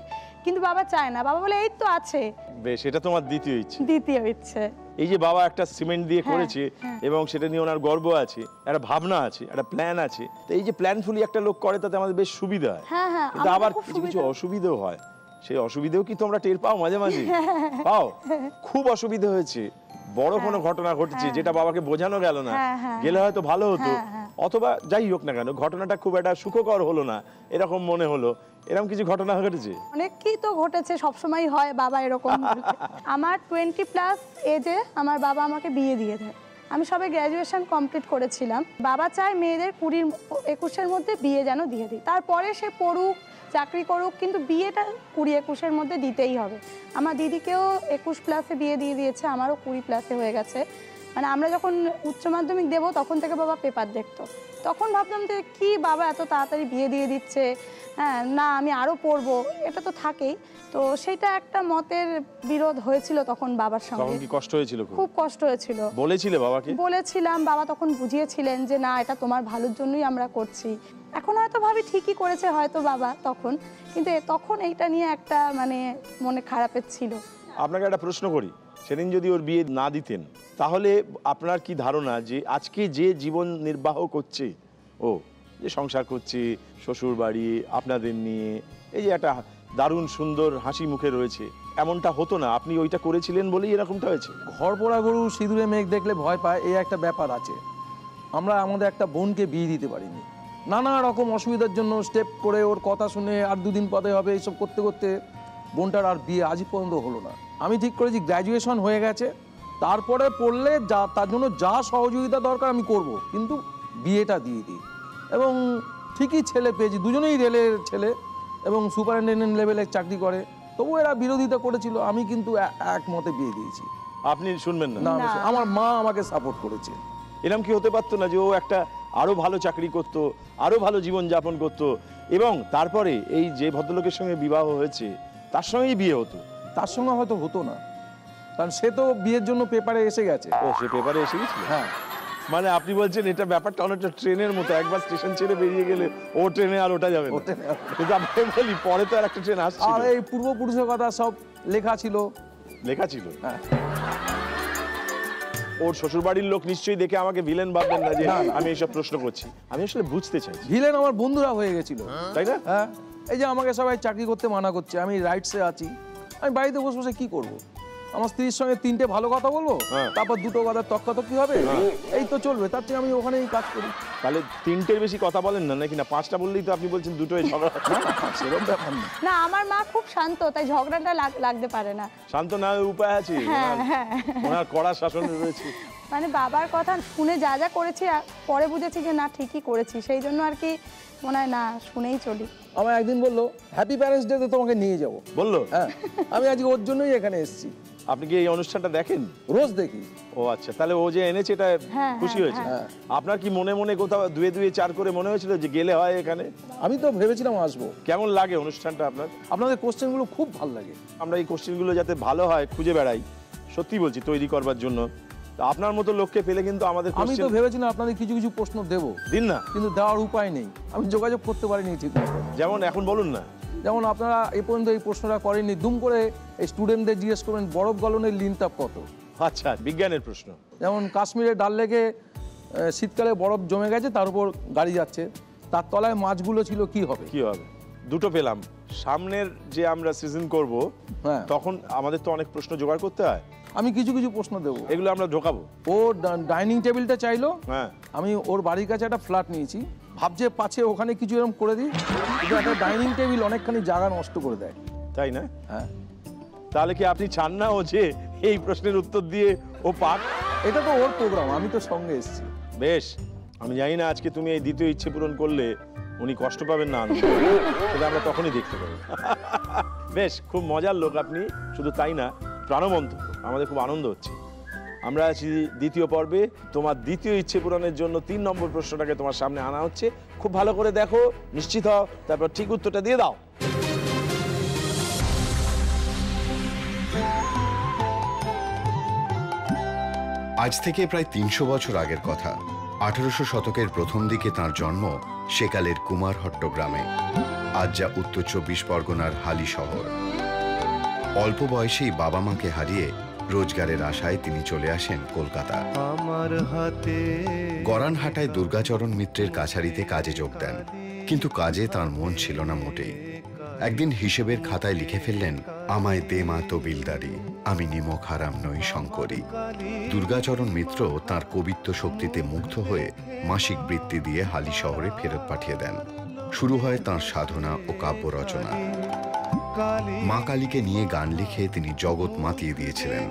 Speaker 5: কিন্তু বাবা চায় না। বাবা বলে এই তো আছে।
Speaker 1: বেশ, এটা তোমার দ্বিতীয় ইচ্ছে।
Speaker 5: দ্বিতীয় ইচ্ছে,
Speaker 1: এই যে বাবা একটা সিমেন্ট দিয়ে
Speaker 5: হ্যাঁ,
Speaker 1: করেছে
Speaker 5: হ্যাঁ।
Speaker 1: এবং সেটা নিয়ে ওনার গর্ব আছে, একটা ভাবনা আছে, একটা প্ল্যান আছে। তো এই যে প্ল্যানফুলি একটা লোক করে তাতে আমাদের বেশ সুবিধা হয়,
Speaker 5: হ্যাঁ হ্যাঁ,
Speaker 1: কিন্তু
Speaker 5: আমাদের
Speaker 1: আবার
Speaker 5: খুব
Speaker 1: কিছু কিছু
Speaker 5: সুবিধা।
Speaker 1: অসুবিধাও হয়। সেই অসুবিধাও কি তোমরা টের পাও মাঝে মাঝে? পাও? খুব অসুবিধা হয়েছে, বড় কোনো ঘটনা ঘটেছে যেটা বাবাকে বোঝানো গেল না,
Speaker 5: হ্যাঁ, হ্যাঁ,
Speaker 1: গেলে হয়তো ভালো হতো,
Speaker 5: হ্যাঁ, হ্যাঁ।
Speaker 1: অথবা যাই হোক না কেন ঘটনাটা খুব একটা সুখকর হলো না, এরকম মনে হলো, এরকম কিছু ঘটনা ঘটেছে?
Speaker 5: অনেকই তো ঘটেছে, সবসময় হয় বাবা এরকম বলে। আমার 20+ এজে আমার বাবা আমাকে বিয়ে দিয়ে দেয়। আমি সবে গ্র্যাজুয়েশন কমপ্লিট করেছিলাম। বাবা চায় মেয়েদের 20-21-এর মধ্যে বিয়ে যেন দিয়ে দিই, তারপরে সে পড়ুক, চাকরি করুক, কিন্তু বিয়েটা 20-21-এর মধ্যে দিতেই হবে। আমার দিদিকেও 21+এ বিয়ে দিয়ে দিয়েছে, আমারও 20+ হয়ে গেছে। মানে আমরা যখন উচ্চ মাধ্যমিক দেবো তখন থেকে বাবা পেপার দেখতো, তখন ভাবতাম যে কি বাবা এত তাড়াতাড়ি বিয়ে দিয়ে দিচ্ছে, হ্যাঁ না আমি আরও পড়বো, এটা তো থাকেই। তো সেটা একটা মতের বিরোধ হয়েছিল তখন বাবার
Speaker 1: তখন
Speaker 5: সঙ্গে।
Speaker 1: কি কষ্ট হয়েছিল?
Speaker 5: খুব কষ্ট হয়েছিল।
Speaker 1: বলেছিলে বাবাকে?
Speaker 5: বলেছিলাম, বাবা তখন বুঝিয়েছিলেন যে না এটা তোমার ভালোর জন্যই আমরা করছি। এখন হয়তো ভাবি ঠিকই করেছে হয়তো বাবা তখন, কিন্তু তখন এইটা নিয়ে একটা মানে মনে খারাপের ছিল।
Speaker 1: আপনাকে একটা প্রশ্ন করি, সেদিন যদি ওর বিয়ে না দিতেন তাহলে আপনার কি ধারণা যে আজকে যে জীবন নির্বাহ করছে ও, যে সংসার করছে শ্বশুর বাড়ি আপনাদের নিয়ে, এই যে একটা দারুণ সুন্দর হাসি মুখে রয়েছে, এমনটা হতো না? আপনি ওইটা করেছিলেন বলেই এরকমটা হয়েছে।
Speaker 10: ঘর পোড়া গরু সিঁদুরে মেঘ দেখলে ভয় পায়, এই একটা ব্যাপার আছে। আমরা আমাদের একটা বোনকে বিয়ে দিতে পারিনি, নানা রকম অসুবিধার জন্য স্টেপ করে ওর কথা শুনে আর 2 দিন পরে হবে এইসব করতে করতে বোনটার আর বিয়ে আজই পর্যন্ত হলো না। আমি ঠিক করেছি গ্র্যাজুয়েশন হয়ে গেছে, তারপরে পড়লে যা তার জন্য যা সহযোগিতা দরকার আমি করব, কিন্তু বিয়েটা দিয়ে দিই। এবং ঠিকই ছেলে পেয়েছি, দুজনেই রেলের ছেলে এবং সুপারিনটেন্ডেন্ট লেভেলে চাকরি করে, তবু এরা বিরোধিতা করেছিল, আমি কিন্তু একমতে বিয়ে দিয়েছি।
Speaker 1: আপনি শুনবেন না?
Speaker 10: না, আমার মা আমাকে সাপোর্ট করেছে।
Speaker 1: এরকম কি হতে পারতো না যে ও একটা আরো ভালো চাকরি করত, আরো ভালো জীবন যাপন করত, এবং তারপরে এই যে ভদ্রলোকের সঙ্গে বিবাহ হয়েছে তার সঙ্গেই বিয়ে হতো?
Speaker 10: তার সঙ্গে হয়তো হতো না, কারণ সে তো বিয়ের জন্য পেপারে এসে গেছে।
Speaker 1: ও, সে পেপারে এসে গেছিল?
Speaker 10: হ্যাঁ।
Speaker 1: মানে আপনি বলছেন এটা ব্যাপারটা অনেকটা ট্রেনের মতো, একবার স্টেশন ছেড়ে বেরিয়ে গেলে ও ট্রেনে আর ওটা যাবে না। কিন্তু আমি বলি পরে তো আর একটা ট্রেন আসছে।
Speaker 10: আর এই পূর্বপুরুষের কথা সব লেখা ছিল।
Speaker 1: লেখা ছিল?
Speaker 10: হ্যাঁ।
Speaker 1: ওর শ্বশুর বাড়ির লোক নিশ্চয়ই দেখে আমাকে ভিলেন ভাববেন না যে আমি এইসব প্রশ্ন করছি। আমি আসলে বুঝতে চাই।
Speaker 10: ভিলেন আমার বন্ধুরা হয়ে গেছিল,
Speaker 1: তাই না?
Speaker 10: হ্যাঁ। এই যে আমাকে সবাই চাকরি করতে মানা করছে, আমি রাইটসে আছি, আমি বাড়িতে বসে বসে কি করব? আমার স্ত্রীর সঙ্গে 3টে ভালো কথা বলবো, তারপর 2টো কথা তক্কাতক্কি হবে, এই তো চলবে। তার চেয়ে আমি ওখানেই কাজ করি।
Speaker 1: তাহলে 3টের বেশি কথা বলেন না নাকি? না 5টা বললেই তো আপনি বলছেন 2টোই ঝগড়া।
Speaker 10: সেরকম ব্যাপার না।
Speaker 5: না, আমার মা খুব শান্ত, তাই ঝগড়াটা লাগতে পারে না।
Speaker 1: শান্ত না উপায় আছে, ওনার কড়া শাসন রয়েছে।
Speaker 5: মানে বাবার কথা শুনে যা যা করেছি পরে বুঝেছি যে না ঠিকই করেছি, সেই জন্য আর কি মনে হয় না শুনেই চলি।
Speaker 10: আমার একদিন বললো হ্যাপি প্যারেন্টস ডে তে তোমাকে নিয়ে যাবো।
Speaker 1: বললো?
Speaker 10: হ্যাঁ, আমি আজকে ওর জন্যই এখানে এসেছি।
Speaker 1: আপনি কি এই অনুষ্ঠানটা দেখেন?
Speaker 10: রোজ দেখি।
Speaker 1: ও আচ্ছা, তাহলে ও যে এনেছে এটা
Speaker 5: হ্যাঁ,
Speaker 1: খুশি
Speaker 5: হ্যাঁ,
Speaker 1: হয়েছে।
Speaker 10: হ্যাঁ।
Speaker 1: আপনার কি মনে মনে কোথাও দুয়ে দুয়ে চার করে মনে হয়েছিল যে গেলে হয় এখানে?
Speaker 10: আমি তো ভেবেছিলাম আসবো।
Speaker 1: কেমন লাগে অনুষ্ঠানটা আপনার?
Speaker 10: আপনাদের কোশ্চেনগুলো খুব ভালো লাগে।
Speaker 1: আমরা এই কোশ্চেনগুলো যাতে ভালো হয় খুঁজে বেড়াই, সত্যি বলছি, তৈরি করবার জন্য। তো আপনার মতো লোককে পেলে কিন্তু আমাদের
Speaker 10: আমি তো ভেবেছিলাম আপনাদের কিছু কিছু প্রশ্ন দেবো,
Speaker 1: দিন না,
Speaker 10: কিন্তু দেওয়ার উপায় নেই, আমি যোগাযোগ করতে পারিনি ঠিক মতো।
Speaker 1: যেমন এখন বলুন না।
Speaker 10: যেমন আপনারা এই পর্যন্ত এই প্রশ্নটা করেননি, দুম করে এই স্টুডেন্টদের জিজ্ঞেস করবেন বরফ গলনের লিনতাপ কত।
Speaker 1: আচ্ছা, বিজ্ঞানের প্রশ্ন।
Speaker 10: যেমন কাশ্মীরে ডাল লেকে শীতকালে বরফ জমে গেছে, তার উপর গাড়ি যাচ্ছে, তার তলায় মাছগুলো ছিল, কি হবে?
Speaker 1: কি হবে? দুটো পেলাম। সামনের যে আমরা সিজন করব,
Speaker 10: হ্যাঁ,
Speaker 1: তখন আমাদের তো অনেক প্রশ্ন জোগাড় করতে হয়।
Speaker 10: আমি কিছু কিছু প্রশ্ন দেবো,
Speaker 1: এগুলো আমরা ঢোকাবো।
Speaker 10: ও ডাইনিং টেবিলটা চাইলো,
Speaker 1: হ্যাঁ,
Speaker 10: আমি ওর বাড়ির কাছে একটা ফ্ল্যাট নিয়েছি, ভাবছে পাছে ওখানে কিছু এরকম করে দিই, কিন্তু একটা ডাইনিং টেবিল অনেকখানি জায়গা নষ্ট করে দেয়।
Speaker 1: তাই না?
Speaker 10: হ্যাঁ,
Speaker 1: তাহলে কি আপনি চান না ও যে এই প্রশ্নের উত্তর দিয়ে ও পাক?
Speaker 10: এটা তো ওর প্রোগ্রাম, আমি তো সঙ্গে এসেছি।
Speaker 1: বেশ, আমি জানি না আজকে তুমি এই দ্বিতীয় ইচ্ছে পূরণ করলে উনি কষ্ট পাবেন না, সেটা আমরা তখনই দেখতে পাবো। বেশ, খুব মজার লোক আপনি, শুধু তাই না, প্রাণবন্ত। আমাদের খুব আনন্দ হচ্ছে। আমরা আছি দ্বিতীয় পর্বে। তোমার দ্বিতীয় ইচ্ছে পূরণের জন্য 3 নম্বর প্রশ্নটাকে তোমার সামনে আনা হচ্ছে। খুব ভালো করে দেখো, নিশ্চিত হও, তারপর ঠিক উত্তরটা দিয়ে দাও।
Speaker 3: আজ থেকে প্রায় 300 বছর আগের কথা। 1800 শতকের প্রথম দিকে তার জন্ম সেকালের কুমারহট্ট গ্রামে, আজ যা উত্তর 24 পরগনার হালি শহর। অল্প বয়সেই বাবা মাকে হারিয়ে রোজগারের আশায় তিনি চলে আসেন কলকাতা।
Speaker 4: আমার হাতে
Speaker 3: গরানহাটায় দুর্গাচরণ মিত্রের কাছারিতে কাজে যোগ দেন, কিন্তু কাজে তার মন ছিল না মোটেই। একদিন হিসেবের খাতায় লিখে ফেললেন, আমায় দে মা তবিলদারি, আমি নিমক হারাম নই শঙ্করী। দুর্গাচরণ মিত্র তার কবিত্ব শক্তিতে মুগ্ধ হয়ে মাসিক বৃত্তি দিয়ে হালি শহরে ফেরত পাঠিয়ে দেন। শুরু হয় তার সাধনা ও কাব্য রচনা। মা কালীকে নিয়ে গান লিখে তিনি জগৎ মাতিয়ে দিয়েছিলেন।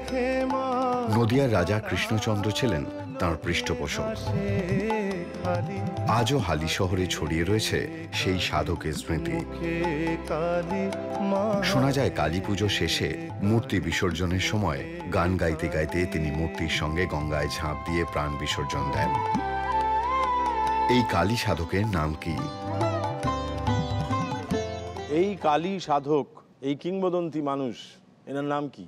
Speaker 3: নদিয়ার রাজা কৃষ্ণচন্দ্র ছিলেন তাঁর পৃষ্ঠপোষক। আজও হালি শহরে ছড়িয়ে রয়েছে সেই সাধকের স্মৃতি। শোনা যায় কালী পুজো শেষে মূর্তি বিসর্জনের সময় গান গাইতে গাইতে তিনি মূর্তির সঙ্গে গঙ্গায় ঝাঁপ দিয়ে প্রাণ বিসর্জন দেন। এই কালী সাধকের নাম কি?
Speaker 1: এই কালী সাধক, এই কিংবদন্তি মানুষ, এনার নাম কি?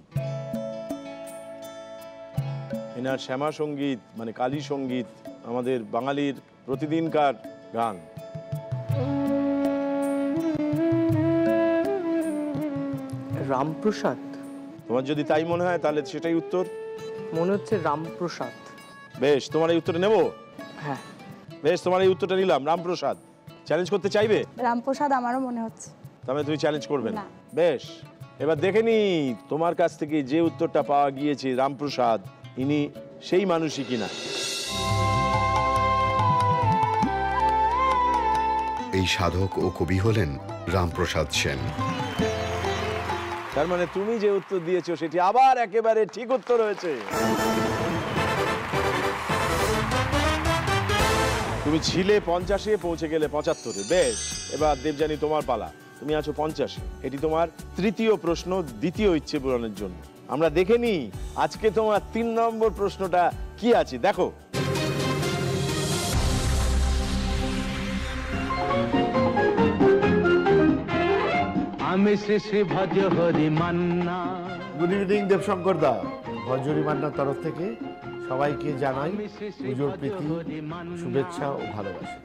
Speaker 1: এনার শ্যামা সঙ্গীত মানে কালী সঙ্গীত আমাদের বাঙালির প্রতিদিনকার গান।
Speaker 2: রামপ্রসাদ।
Speaker 1: তোমার যদি তাই মনে হয় তাহলে সেটাই উত্তর।
Speaker 2: মনে হচ্ছে রামপ্রসাদ।
Speaker 1: বেশ, তোমার এই উত্তরটা নেব।
Speaker 2: হ্যাঁ,
Speaker 1: বেশ, তোমার এই উত্তরটা নিলাম, রামপ্রসাদ। চ্যালেঞ্জ করতে চাইবে?
Speaker 5: রামপ্রসাদ আমারও মনে হচ্ছে।
Speaker 1: তাহলে তুমি চ্যালেঞ্জ করবে না?
Speaker 5: না।
Speaker 1: বেশ, এবার দেখে নি তোমার কাছ থেকে যে উত্তরটা পাওয়া গিয়েছে রামপ্রসাদ, ইনি সেই মানুষই কিনা।
Speaker 3: এই সাধক ও কবি হলেন রামপ্রসাদ সেন।
Speaker 1: তার মানে তুমি যে উত্তর দিয়েছো সেটি আবার একেবারে ঠিক উত্তর হয়েছে। তুমি ছিলে 50-এ, পৌঁছে গেলে 75-এ। বেশ, এবার দেবযানী তোমার পালা। তুমি আছো 50-এ। এটি তোমার তৃতীয় প্রশ্ন দ্বিতীয় ইচ্ছে পূরণের জন্য। আমরা দেখে নিই আজকে তোমার 3 নম্বর প্রশ্নটা কি আছে, দেখো।
Speaker 4: আমি শ্রী শ্রী ভজ হরি মান্না।
Speaker 11: গুড ইভিনিং দেবশঙ্কর দা, ভজহরি মান্নার তরফ থেকে সবাইকে জানাই পুজোর প্রীতি, শুভেচ্ছা ও ভালোবাসা।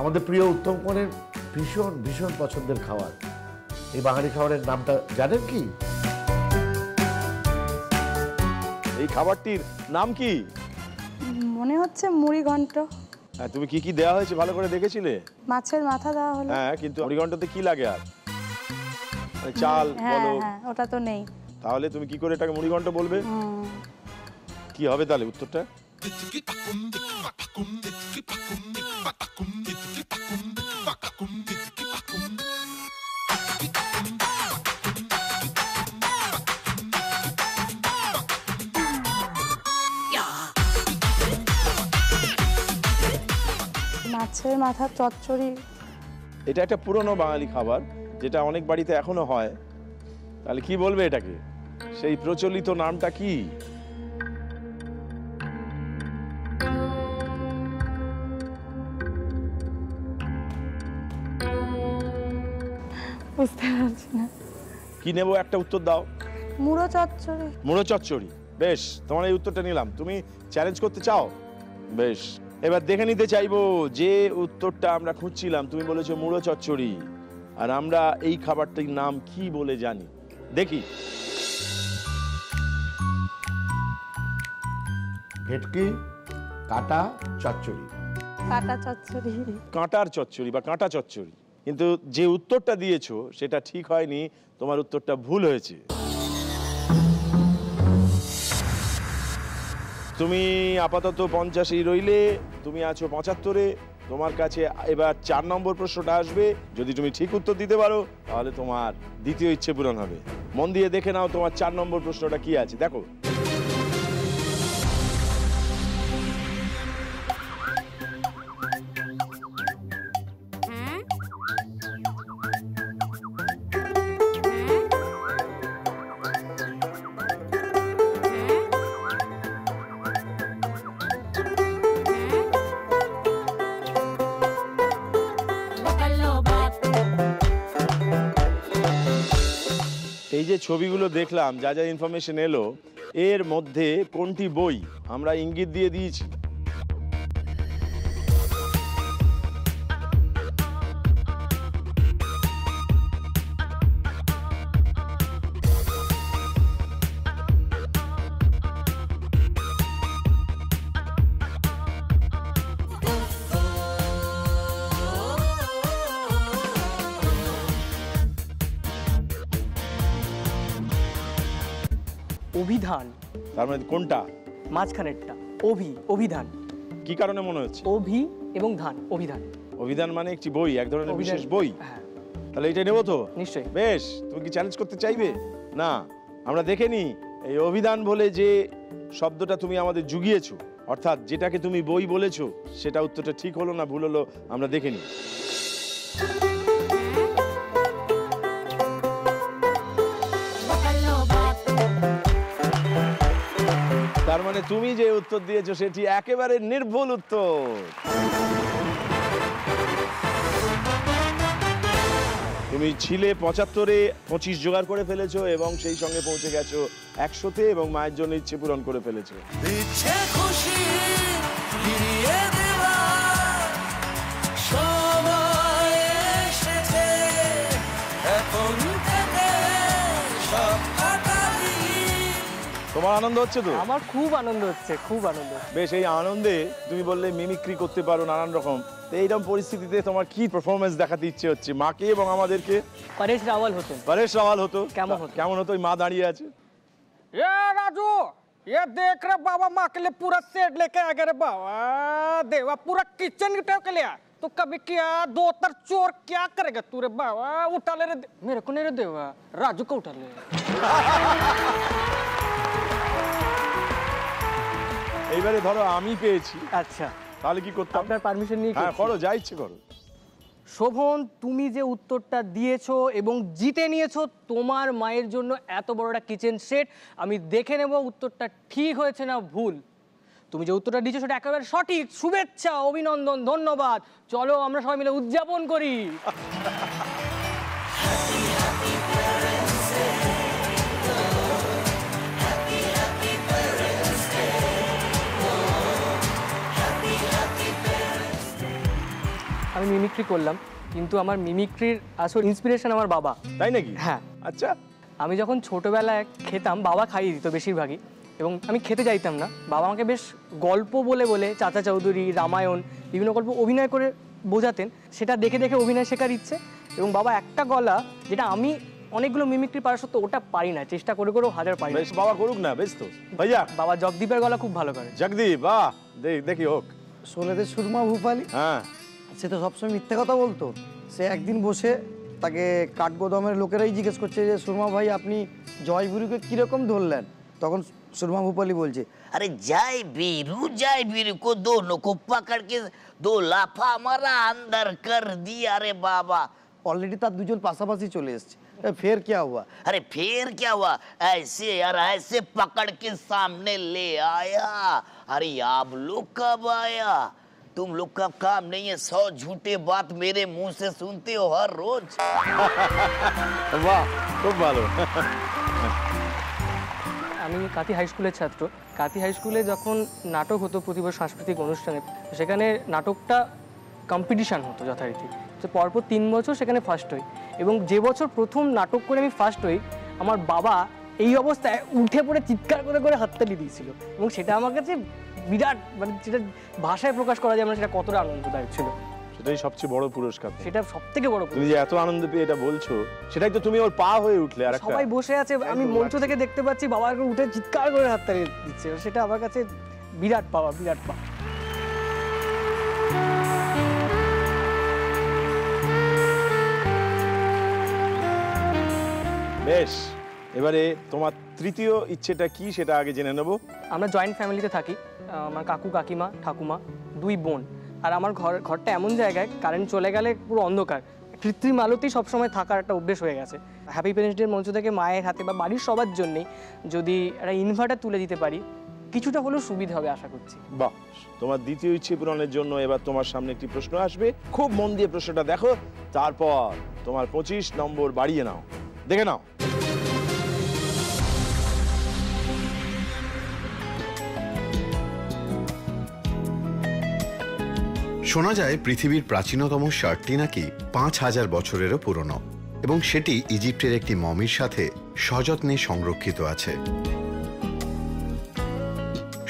Speaker 11: আমাদের প্রিয় উত্তম কুমারের ভীষণ ভীষণ পছন্দের খাবার। এই বাঙালি খাবারের নামটা জানেন কি?
Speaker 1: এই খাবারটির নাম কি?
Speaker 5: মনে হচ্ছে মুড়ি ঘন্ট।
Speaker 1: হ্যাঁ, তুমি কি কি দেওয়া হয়েছে ভালো করে দেখেছিলে?
Speaker 5: মাছের মাথা দেওয়া হলো।
Speaker 1: হ্যাঁ, কিন্তু মুড়িঘণ্টতে কি লাগে আর? মানে চাল
Speaker 5: হ্যাঁ
Speaker 1: বলো।
Speaker 5: হ্যাঁ, ওটা তো নেই।
Speaker 1: তাহলে তুমি কি করে এটাকে মুড়িঘণ্ট বলবে? কি হবে তাহলে উত্তরটা?
Speaker 5: মাছের মাথা চচ্চড়ি।
Speaker 1: এটা একটা পুরনো বাঙালি খাবার যেটা অনেক বাড়িতে এখনো হয়। তাহলে কি বলবে এটাকে? সেই প্রচলিত নামটা কি?
Speaker 5: বুঝতে পারছি না।
Speaker 1: কি নেবো, একটা উত্তর দাও।
Speaker 5: মুড়ো চচ্চড়ি।
Speaker 1: মুড়ো চচ্চড়ি। বেশ, তোমার এই উত্তরটা নিলাম। তুমি চ্যালেঞ্জ করতে চাও? বেশ, এবার দেখে নিতে চাইবো যে উত্তরটা আমরা খুঁজছিলাম। তুমি বলেছো মুড়ো চচ্চড়ি, আর আমরা এই খাবারটির নাম কি বলে জানি? দেখি।
Speaker 11: ভেটকি কাটা চচ্চড়ি।
Speaker 5: কাটা চচ্চড়ি।
Speaker 1: কাঁটার চচ্চড়ি বা কাঁটা চচ্চড়ি। কিন্তু যে উত্তরটা দিয়েছো সেটা ঠিক হয়নি, তোমার উত্তরটা ভুল হয়েছে। তুমি আপাতত 50-ই রইলে, তুমি আছো 75-এ। তোমার কাছে এবার 4 নম্বর প্রশ্নটা আসবে। যদি তুমি ঠিক উত্তর দিতে পারো তাহলে তোমার দ্বিতীয় ইচ্ছে পূরণ হবে। মন দিয়ে দেখে নাও তোমার 4 নম্বর প্রশ্নটা কি আছে, দেখো। এই যে ছবিগুলো দেখলাম, যা যা ইনফরমেশন এলো, এর মধ্যে কোনটি বই আমরা ইঙ্গিত দিয়ে দিয়েছি?
Speaker 2: অভিধান।
Speaker 1: তার মানে কোনটা?
Speaker 2: মাঝখানেরটা। অভিধান।
Speaker 1: কি কারণে মনে হচ্ছে?
Speaker 2: অভি এবং ধান, অভিধান।
Speaker 1: অভিধান মানে একটি বই, এক ধরনের
Speaker 2: অভিধান।
Speaker 1: বিশেষ বই।
Speaker 2: হ্যাঁ,
Speaker 1: তাহলে এটা নেবো তো?
Speaker 2: নিশ্চয়ই।
Speaker 1: বেশ, তুমি কি চ্যালেঞ্জ করতে চাইবে? না, আমরা দেখে নি এই অভিধান বলে যে শব্দটা তুমি আমাদের জুগিয়েছো, অর্থাৎ যেটাকে তুমি বই বলেছো, সেটা উত্তরটা ঠিক হলো না ভুল হলো আমরা দেখে নি। তার মানে তুমি যে উত্তর দিয়েছো সেটি একেবারে নির্ভুল উত্তর। তুমি ছিলে 75-এ, 25 জোগাড় করে ফেলেছো এবং সেই সঙ্গে পৌঁছে গেছো 100-তে এবং মায়ের জন্য ইচ্ছে পূরণ করে ফেলেছো। তোমার আনন্দ হচ্ছে তো?
Speaker 2: আমার খুব আনন্দ হচ্ছে, খুব আনন্দ।
Speaker 1: বেশ, এই আনন্দে তুমি বললে মিমিক্রি করতে পারো নানান রকম। তো এইরকম পরিস্থিতিতে তোমার কি পারফরমেন্স দেখাতে ইচ্ছে হচ্ছে মাকে এবং আমাদেরকে?
Speaker 2: পরেশ রাওয়াল হতেন।
Speaker 1: পরেশ রাওয়াল হতো।
Speaker 2: কেমন হতো?
Speaker 1: কেমন হতো? ওই মা দাঁড়িয়ে আছে।
Speaker 10: ये राजू, ये देख रहे बाबा माँ के लिए पूरा सेट लेके आ गए रे बाबा। देवा पूरा किचन उठा के लिया। तो कभी क्या दो तर चोर क्या करेगा तू रे बाबा? उठा ले रे, मेरे को नहीं रे देवा, राजू को उठा ले।
Speaker 1: এইবারে ধরো আমি পেয়েছি,
Speaker 2: আচ্ছা,
Speaker 1: তাহলে কি করতাম?
Speaker 2: আপনার পারমিশন নিয়ে
Speaker 1: হ্যাঁ,
Speaker 2: করছি।
Speaker 1: করো, যা ইচ্ছে করো।
Speaker 2: শোভন, তুমি যে উত্তরটা দিয়েছো এবং জিতে নিয়েছো তোমার মায়ের জন্য এত বড় একটা কিচেন সেট, আমি দেখে নেব উত্তরটা ঠিক হয়েছে না ভুল। তুমি যে উত্তরটা দিয়েছো সেটা একেবারে সঠিক। শুভেচ্ছা, অভিনন্দন, ধন্যবাদ। চলো আমরা সবাই মিলে উদযাপন করি। আমি মিমিক্রি করলাম, কিন্তু আমার মিমিক্রির আসল ইন্সপিরেশন আমার বাবা।
Speaker 1: তাই নাকি?
Speaker 2: হ্যাঁ।
Speaker 1: আচ্ছা।
Speaker 2: আমি যখন ছোটোবেলায় খেতাম, বাবা খাইয়ে দিত বেশিরভাগই, এবং আমি খেতে চাইতাম না। বাবা আমাকে বেশ গল্প বলে বলে চাচা চৌধুরী, রামায়ণ, বিভিন্ন গল্প অভিনয় করে বোঝাতেন, সেটা দেখে দেখে অভিনয় শেখার ইচ্ছে। এবং বাবা একটা গলা, যেটা আমি অনেকগুলো মিমিক্রি পারা সত্ত্বেও ওটা পারি না, চেষ্টা করে করেও হাজার পারি না।
Speaker 1: বেশ, বাবা করুক না, বেশ তো ভাইয়া।
Speaker 2: বাবা জগদীপের গলা খুব ভালো করে।
Speaker 1: জগদীপ, বাহ, দেখি হোক।
Speaker 7: শোলেতে সুরমা ভূপালি,
Speaker 1: হ্যাঁ,
Speaker 7: সে তো সবসময় মিথ্যে কথা বলতো। সে একদিন বসে তাকে কাঠগোদামের লোকেরাই জিজ্ঞেস করছে যে সুরমা ভাই আপনি জয়বীরুকে কিরকম ধরলেন? তখন সুরমা ভূপালি বলছে,
Speaker 12: अरे जय बीरू को दोनों को पकड़ के 2 लाफा हमारा अंदर कर दिया। अरे बाबा,
Speaker 7: অলরেডি তার দুজন পাশাপাশি চলে এসছে। ফের क्या हुआ?
Speaker 12: अरे फिर क्या हुआ? ऐसे यार ऐसे पकड़ के सामने ले आया। अरे आप लोग कब आया? तुम लोग का काम नहीं है 100 झूठे बात मेरे मुंह से सुनते हो हर रोज।
Speaker 1: বাহ, খুব ভালো।
Speaker 2: আমি কাতি হাই স্কুলের ছাত্র। কাতি হাই স্কুলে যখন নাটক হতো প্রতি বছর সাংস্কৃতিক অনুষ্ঠানে, সেখানে নাটকটা কম্পিটিশান হতো যথারীতি। তো পরপর 3 বছর সেখানে ফার্স্ট হই, এবং যে বছর প্রথম নাটক করে আমি ফার্স্ট হই, আমার বাবা এই অবস্থায় উঠে পড়ে চিৎকার করে করে হাততালি দিয়েছিল, এবং সেটা আমার কাছে বিরাট, মানে যেটা ভাষায় প্রকাশ করা যায় না সেটা কতটা আনন্দদায়ক ছিল।
Speaker 1: সেটাই সবচেয়ে বড় পুরস্কার।
Speaker 2: সেটা সবথেকে বড়।
Speaker 1: তুমি যে এত আনন্দ পেয়ে এটা বলছো, সেটাই তো তুমি ওর পা হয়ে উঠলে। আর
Speaker 2: সবাই বসে আছে, আমি মঞ্চ থেকে দেখতে পাচ্ছি বাবা উঠে চিৎকার করে হাততালি দিচ্ছে, সেটা আমার কাছে বিরাট পাওয়া, বিরাট পাওয়া।
Speaker 1: বেশ, এবারে তোমার তৃতীয় ইচ্ছেটা কি সেটা আগে জেনে নেব।
Speaker 2: আমরা জয়েন্ট ফ্যামিলিতে থাকি, আমার কাকু কাকিমা ঠাকুমা 2 বোন, আর আমার ঘরটা এমন জায়গায় কারেন্ট চলে গেলে পুরো অন্ধকার, কৃত্রিম আলোতেই সবসময় থাকার একটা অভ্যেস হয়ে গেছে। হ্যাপি প্যারেন্টস ডের মঞ্চ থেকে মায়ের হাতে বা বাড়ির সবার জন্যেই যদি একটা ইনভার্টার তুলে দিতে পারি, কিছুটা হলেও সুবিধা হবে আশা করছি।
Speaker 1: বাহ, তোমার দ্বিতীয় ইচ্ছে পূরণের জন্য এবার তোমার সামনে একটি প্রশ্ন আসবে। খুব মন দিয়ে প্রশ্নটা দেখো, তারপর তোমার 25 নম্বর বাড়িয়ে নাও। দেখে নাও।
Speaker 3: শোনা যায় পৃথিবীর প্রাচীনতম শার্টটি নাকি 5000 বছরেরও পুরনো, এবং সেটি ইজিপ্টের একটি মমির সাথে সযত্নে সংরক্ষিত আছে।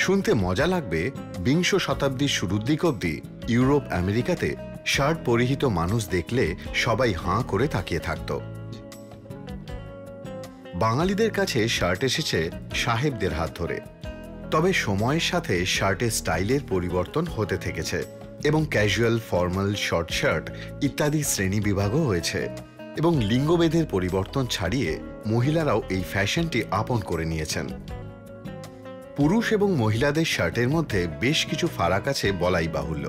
Speaker 3: শুনতে মজা লাগবে, বিংশ শতাব্দীর শুরুর দিক অবধি ইউরোপ আমেরিকাতে শার্ট পরিহিত মানুষ দেখলে সবাই হাঁ করে তাকিয়ে থাকত। বাঙালিদের কাছে শার্ট এসেছে সাহেবদের হাত ধরে, তবে সময়ের সাথে শার্টের স্টাইলের পরিবর্তন হতে থেকেছে, এবং ক্যাজুয়াল, ফর্মাল, শর্ট শার্ট ইত্যাদি শ্রেণী বিভাগও হয়েছে, এবং লিঙ্গভেদের পরিবর্তন ছাড়িয়ে মহিলারাও এই ফ্যাশনটি আপন করে নিয়েছেন। পুরুষ এবং মহিলাদের শার্টের মধ্যে বেশ কিছু ফারাক আছে বলাই বাহুল্য,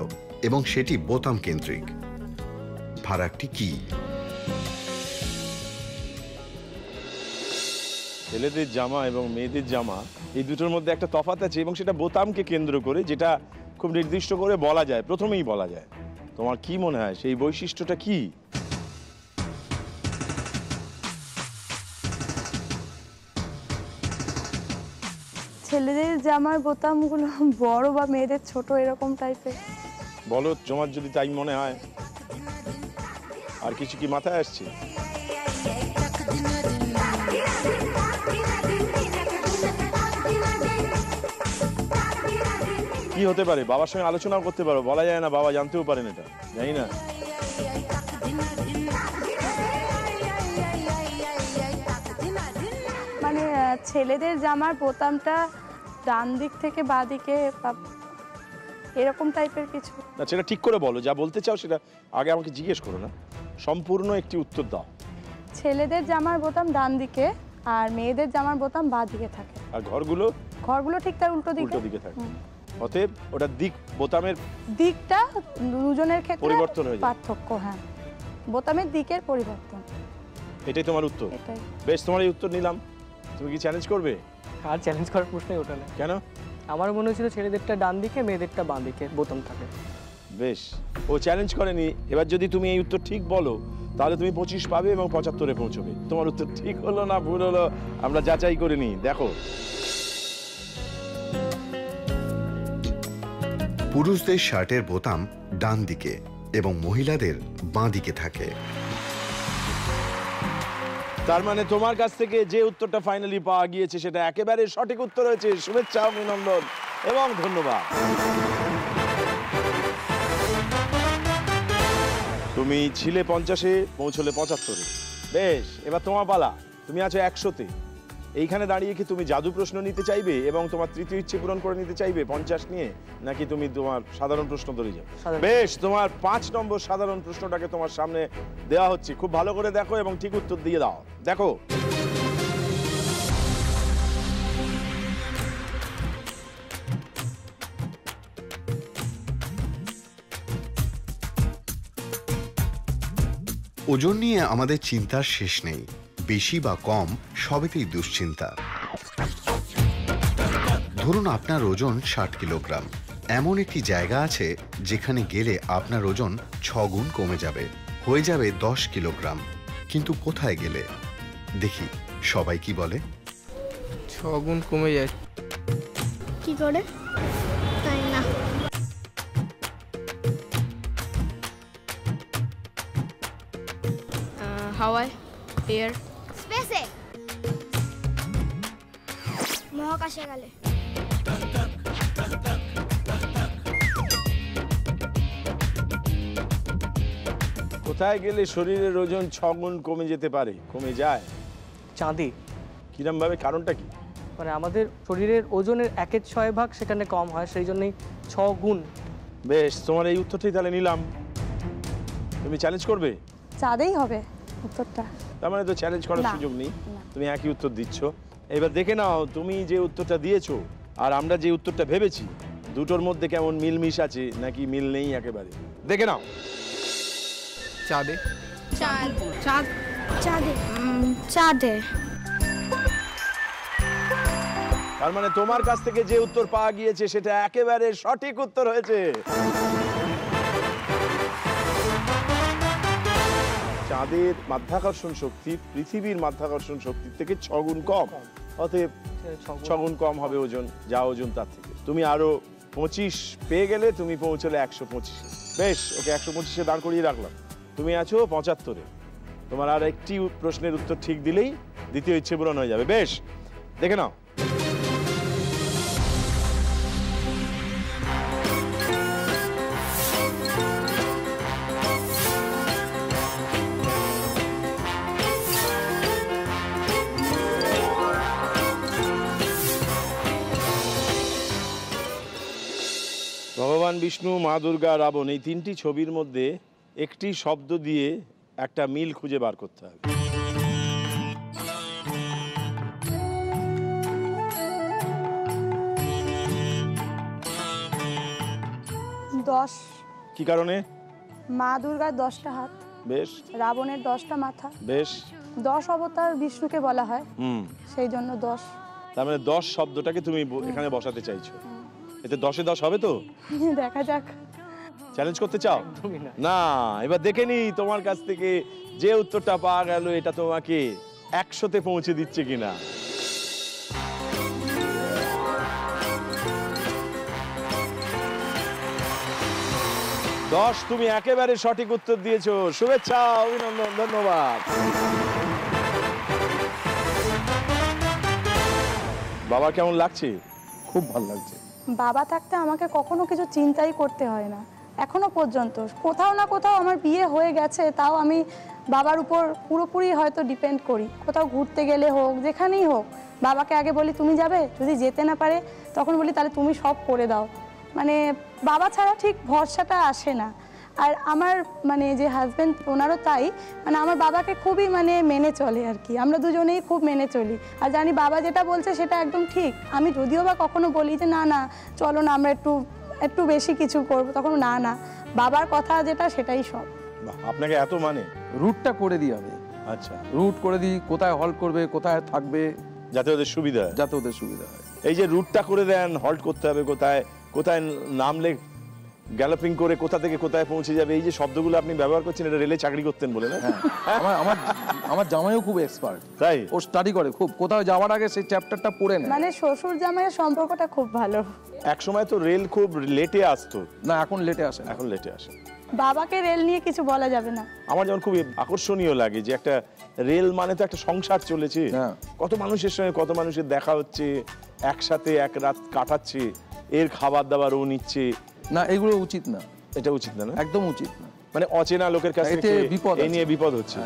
Speaker 3: এবং সেটি বোতাম কেন্দ্রিক। ফারাকটি কি?
Speaker 1: ছেলেদের জামা এবং মেয়েদের জামা, এই দুটোর মধ্যে একটা তফাৎ আছে, এবং সেটা বোতামকে কেন্দ্র করে, যেটা খুব নির্দিষ্ট করে বলা যায়, প্রথমেই বলা যায়। তোমার কি মনে হয় সেই বৈশিষ্ট্যটা কি?
Speaker 5: ছেলেদের জামার বোতামগুলো বড় বা মেয়েদের ছোট এরকম টাইপের।
Speaker 1: বলো, তোমার যদি তাই মনে হয়। আর কিছু কি মাথায় আসছে? কি হতে পারে? বাবার সঙ্গে আলোচনাও করতে পারো, বলা যায় না, বাবা জানতেও পারেন এটা, জানি না।
Speaker 5: মানে ছেলেদের জামার বোতামটা ডান দিক থেকে বাঁ দিকে এরকম টাইপের কিছু।
Speaker 1: না, সেটা ঠিক করে বলো, যা বলতে চাও সেটা আগে আমাকে জিজ্ঞেস করো না, সম্পূর্ণ একটি উত্তর দাও।
Speaker 5: ছেলেদের জামার বোতাম ডান দিকে আর মেয়েদের জামার বোতাম বাঁ দিকে থাকে।
Speaker 1: আর ঘরগুলো
Speaker 5: ঠিক তার উল্টো দিকে
Speaker 1: থাকে। অতএব ওটা দিক, বোতামের
Speaker 5: দিকটা দুজনের ক্ষেত্রে
Speaker 1: পরিবর্তন হয়ে যায়,
Speaker 5: পার্থক্য। হ্যাঁ, বোতামের দিকের পরিবর্তন।
Speaker 1: এটাই তোমার উত্তর?
Speaker 5: এটাই।
Speaker 1: বেশ, তোমার এই উত্তর নিলাম। তুমি কি চ্যালেঞ্জ করবে?
Speaker 2: আর চ্যালেঞ্জ করার প্রশ্নই ওঠে না।
Speaker 1: কেন?
Speaker 2: আমার মনে হয়েছিল ছেলেদেরটা ডান দিকে, মেয়েদেরটা বাঁ দিকে বোতাম থাকে।
Speaker 1: বেশ, ও চ্যালেঞ্জ করেনি। এবার যদি তুমি এই উত্তর ঠিক বলো, তাহলে তুমি 25 পাবে এবং 75-এ পৌঁছবে। তোমার উত্তর ঠিক হলো না ভুল হলো আমরা যাচাই করে নিই। দেখো,
Speaker 3: পুরুষদের শার্টের বোতাম ডান দিকে এবং মহিলাদের বাঁ দিকে থাকে।
Speaker 1: তার মানে তোমার কাছ থেকে যে উত্তরটা ফাইনালি পাওয়া গিয়েছে সেটা একেবারে সঠিক উত্তর হয়েছে। শুভেচ্ছা, অভিনন্দন এবং ধন্যবাদ। তুমি ছিলে 50-এ, পৌঁছলে 75-এ। বেশ, এবার তোমার পালা। তুমি আছো 100-তে। এইখানে দাঁড়িয়ে কি তুমি জাদু প্রশ্ন নিতে চাইবে এবং তোমার তৃতীয় ইচ্ছে পূরণ করে নিতে চাইবে 50 নিয়ে, নাকি তুমি তোমার সাধারণ প্রশ্ন ধরে যাও? বেশ, তোমার 5 নম্বর সাধারণ প্রশ্নটাকে তোমার সামনে দেওয়া হচ্ছে। খুব ভালো করে দেখো এবং ঠিক উত্তর দিয়ে দাও। দেখো,
Speaker 3: ওজন নিয়ে আমাদের চিন্তার শেষ নেই। বেশি বা কম সবেতেই দুশ্চিন্তা। ধরুন আপনার ওজন 60 কিলোগ্রাম। এমন একটি জায়গা আছে যেখানে গেলে আপনার ওজন 6 গুণ কমে যাবে, হয়ে যাবে 10 কিলোগ্রাম। কিন্তু কোথায় গেলে? দেখি সবাই কি বলে।
Speaker 2: 6 গুণ কমে যায়
Speaker 13: কি করে? তাই না,
Speaker 14: হাওয়ায়, এয়ার,
Speaker 13: স্পেসে, মহাকাশে গেলে।
Speaker 1: কোথায় গেলে শরীরের ওজন 6 গুণ কমে যেতে পারে, কমে যায়?
Speaker 2: চাঁদে।
Speaker 1: কিরম ভাবে? কারণটা কি?
Speaker 2: মানে আমাদের শরীরের ওজনের 1/6 ভাগ সেখানে কম হয়, সেই জন্যই 6 গুণ।
Speaker 1: বেশ, তোমার এই উত্তরটাই তাহলে নিলাম। তুমি চ্যালেঞ্জ করবে?
Speaker 5: চাঁদেই হবে উত্তরটা।
Speaker 1: তার মানে তো চ্যালেঞ্জ করার
Speaker 5: না,
Speaker 1: সুযোগ নেই,
Speaker 5: না।
Speaker 1: তুমি একই উত্তর দিচ্ছ। এবার দেখে নাও তুমি যে উত্তরটা দিয়েছো আর আমরা যে উত্তরটা ভেবেছি দুটোর মধ্যে কেমন মিলমিশ আছে নাকি মিল নেই একেবারে। দেখে নাও।
Speaker 2: চাঁদে।
Speaker 13: চাঁদ, চাঁদ, চাঁদে, চাঁদে।
Speaker 1: তার মানে তোমার কাছ থেকে যে উত্তর পাওয়া গিয়েছে সেটা একেবারে সঠিক উত্তর হয়েছে। চাঁদের মাধ্যাকর্ষণ শক্তি পৃথিবীর মাধ্যাকর্ষণ শক্তির থেকে 6 গুণ কম, অতএব 6 গুণ কম হবে ওজন, যা ওজন তার থেকে। তুমি আরো 25 পেয়ে গেলে তুমি পৌঁছলে 125-এ। বেশ, ওকে 125-এ দাঁড় করিয়ে রাখলাম। তুমি আছো 75-এ। তোমার আর একটি প্রশ্নের উত্তর ঠিক দিলেই দ্বিতীয় ইচ্ছে পূরণ হয়ে যাবে। বেশ, দেখে নাও। ভগবান বিষ্ণু, মা দুর্গা, রাবণ, এই 3টি ছবির মধ্যে একটি শব্দ দিয়ে একটা মিল খুঁজে বার করতে হবে।
Speaker 5: দশ।
Speaker 1: কি কারণে?
Speaker 5: মা দুর্গার 10টা হাত,
Speaker 1: বেশ,
Speaker 5: রাবণের 10টা মাথা,
Speaker 1: বেশ,
Speaker 5: 10 অবতার বিষ্ণুকে বলা হয়, সেই জন্য 10।
Speaker 1: তার মানে 10 শব্দটাকে তুমি এখানে বসাতে চাইছো। এতে 10-এ 10 হবে তো?
Speaker 5: দেখা যাক।
Speaker 1: চ্যালেঞ্জ করতে চাও? না, এবার দেখে নি তোমার কাছ থেকে যে উত্তরটা পাওয়া গেল এটা তোমাকে 100-তে পৌঁছে দিচ্ছে কিনা। দশ, তুমি একেবারে সঠিক উত্তর দিয়েছো। শুভেচ্ছা, অভিনন্দন, ধন্যবাদ। বাবা কেমন লাগছে?
Speaker 10: খুব ভালো লাগছে।
Speaker 5: বাবা থাকতে আমাকে কখনো কিছু চিন্তাই করতে হয় না এখনো পর্যন্ত। কোথাও না কোথাও আমার বিয়ে হয়ে গেছে, তাও আমি বাবার উপর পুরোপুরি হয়তো ডিপেন্ড করি। কোথাও ঘুরতে গেলে হোক, যেখানেই হোক, বাবাকে আগে বলি তুমি যাবে, যদি যেতে না পারে তখন বলি তাহলে তুমি সব করে দাও। মানে বাবা ছাড়া ঠিক ভরসাটা আসে না। আর আমার মানে যে হাজব্যান্ড, ওনারও তাই। মানে আমার বাবাকে খুবই মানে মেনে চলে আর কি, আমরা দুজনেই খুব মেনে চলি। আর জানি বাবা যেটা বলছে সেটা একদম ঠিক। আমি যদিও বা কখনো বলি যে না না চলো না আমরা একটু বেশি কিছু করবো, তখন না না, বাবার কথা যেটা সেটাই সব।
Speaker 1: আপনাকে এত মানে
Speaker 10: রুটটা করে দিই আমি।
Speaker 1: আচ্ছা,
Speaker 10: রুট করে দিই, কোথায় হল্ট করবে, কোথায় থাকবে,
Speaker 1: যাতে ওদের সুবিধা হয়।
Speaker 10: যাতে ওদের সুবিধা হয়।
Speaker 1: এই যে রুটটা করে দেন, হল্ট করতে হবে কোথায়, কোথায় নামলে গ্যালোপিং করে কোথা থেকে কোথায় পৌঁছে যাবে, এই যে শব্দগুলো আপনি ব্যবহার করছেন, এটা রেলে চাকরি করতেন বলে না?
Speaker 10: আমার জামাইও খুব এক্সপার্ট,
Speaker 1: তাই
Speaker 10: ও স্টাডি করে খুব, কোথাও যাওয়ার আগে সেই চ্যাপ্টারটা পড়ে নেয়।
Speaker 5: মানে শ্বশুর জামাইয়ের সম্পর্কটা খুব ভালো।
Speaker 1: এক সময় তো রেল খুব লেটে আসতো।
Speaker 10: না, এখন লেটে আসে,
Speaker 1: এখন লেটে আসে।
Speaker 5: বাবাকে রেল নিয়ে কিছু বলা যাবে না।
Speaker 1: আমার যেমন খুব আকর্ষণীয় লাগে যে একটা রেল মানে তো একটা সংসার চলেছে, কত মানুষের সঙ্গে কত মানুষের দেখা হচ্ছে, একসাথে এক রাত কাটাচ্ছে, এর খাবার দাবার ও নিচ্ছে।
Speaker 10: না, এগুলো উচিত না,
Speaker 1: এটা উচিত না,
Speaker 10: একদম উচিত না।
Speaker 1: মানে অচেনা লোকের কাছে এই নিয়ে বিপদ হচ্ছে।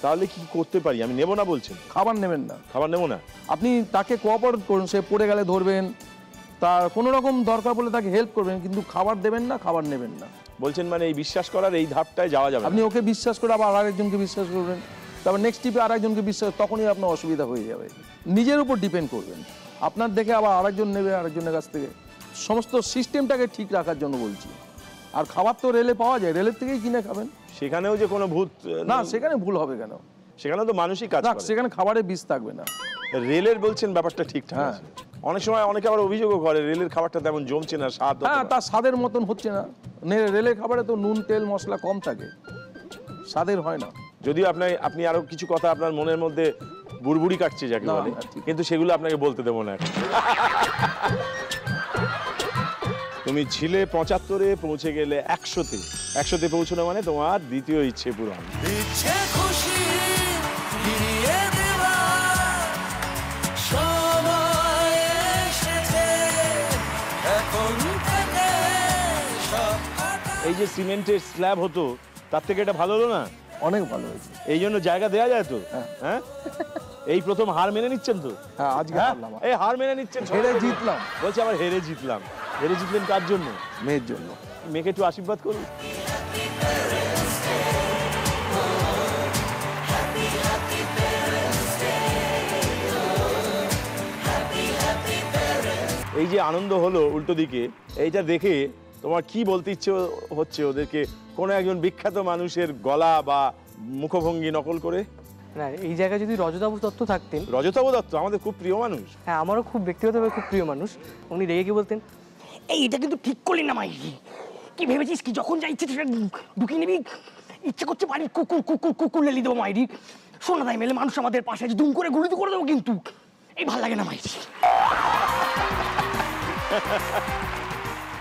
Speaker 1: তাহলে কি করতে পারি? আমি নেব না বলছেন?
Speaker 10: খাবার নেবেন না,
Speaker 1: খাবার নেব না।
Speaker 10: আপনি তাকে কোঅপারেট করুন, সে পড়ে গেলে ধরবেন, তার কোনো রকম দরকার বলে তাকে হেল্প করবেন, কিন্তু খাবার দেবেন না, খাবার নেবেন না।
Speaker 1: বলছেন মানে এই বিশ্বাস করার এই ধাপটায় যাওয়া যাবে?
Speaker 10: আপনি ওকে বিশ্বাস করে আবার আরেকজনকে বিশ্বাস করবেন, তারপর নেক্সট টিপে আরেকজনকে বিশ্বাস, তখনই আপনার অসুবিধা হয়ে যাবে। নিজের উপর ডিপেন্ড করবেন, আপনার দেখে আবার আরেকজন নেবে আরেকজনের কাছ থেকে। সমস্ত সিস্টেমটাকে ঠিক রাখার জন্য বলছি। আর খাবার তো রেলে পাওয়া যায়, রেলের থেকেই কিনে খাবেন।
Speaker 1: সেখানেও যে কোনো ভূত
Speaker 10: না, সেখানে ভুল হবে কেন?
Speaker 1: সেখানে তো মানুষই কাজ করে,
Speaker 10: সেখানে খাবারে বিষ থাকবে না।
Speaker 1: রেলের বলছেন ব্যাপারটা ঠিকঠাক আছে। অনেক সময় অনেকে আবার অভিযোগও করে রেলের খাবারটা তেমন জমছে না, স্বাদ।
Speaker 10: হ্যাঁ, তার স্বাদের মতন হচ্ছে না। রেলের খাবারে তো নুন তেল মশলা কম থাকে, স্বাদের হয় না।
Speaker 1: যদিও আপনি আরো কিছু কথা আপনার মনের মধ্যে বুড়বুড়ি কাটছে যাকে বলে, কিন্তু সেগুলো আপনাকে বলতে দেবো না। তুমি ছিলে 75-এ, পৌঁছে গেলে 100-তে। 100-তে পৌঁছানো মানে তোমার দ্বিতীয় ইচ্ছে পূরণ। এই যে সিমেন্টের স্ল্যাব হতো, তার থেকে এটা ভালো হলো না?
Speaker 10: অনেক ভালো হয়েছে।
Speaker 1: এই জন্য জায়গা দেয়া যায় তো? হ্যাঁ, এই প্রথম হার মেনে নিচ্ছেন তো?
Speaker 10: হ্যাঁ, আজকে
Speaker 1: এই হার মেনে নিচ্ছেন।
Speaker 10: হেরে জিতলাম
Speaker 1: বলছি, আবার হেরে জিতলাম। হেরে জিতলেন কার জন্য?
Speaker 10: মেয়ের জন্য।
Speaker 1: মেয়েকে একটু আশীর্বাদ করুন। এই যে আনন্দ হলো উল্টো দিকে, এইটা দেখে তোমার কি বলতে ইচ্ছে হচ্ছে ওদেরকে? কোনো একজন বিখ্যাত মানুষের গলা বা মুখভঙ্গি নকল করে?
Speaker 2: না, এই জায়গায় যদি রজতাভ দত্ত থাকতেন।
Speaker 1: রজতাভ দত্ত আমাদের খুব প্রিয় মানুষ।
Speaker 2: হ্যাঁ, আমারও খুব ব্যক্তিগতভাবে খুব প্রিয় মানুষ। উনি রেগে গিয়ে বলতেন,
Speaker 15: এই এটা কিন্তু ঠিক করলি না মাই, কি ভেবেছিস কি যখন যা ইচ্ছে ঢুকিয়ে নিবি, ইচ্ছে করছে বাড়ির কুকুর কুকুর কুকুর লেলি দেবো মাইরি, শোনা দায় মেলে মানুষ আমাদের পাশে আছে, দুম করে গুলিতে করে দেবো, কিন্তু এই ভাল লাগে না মাইরি।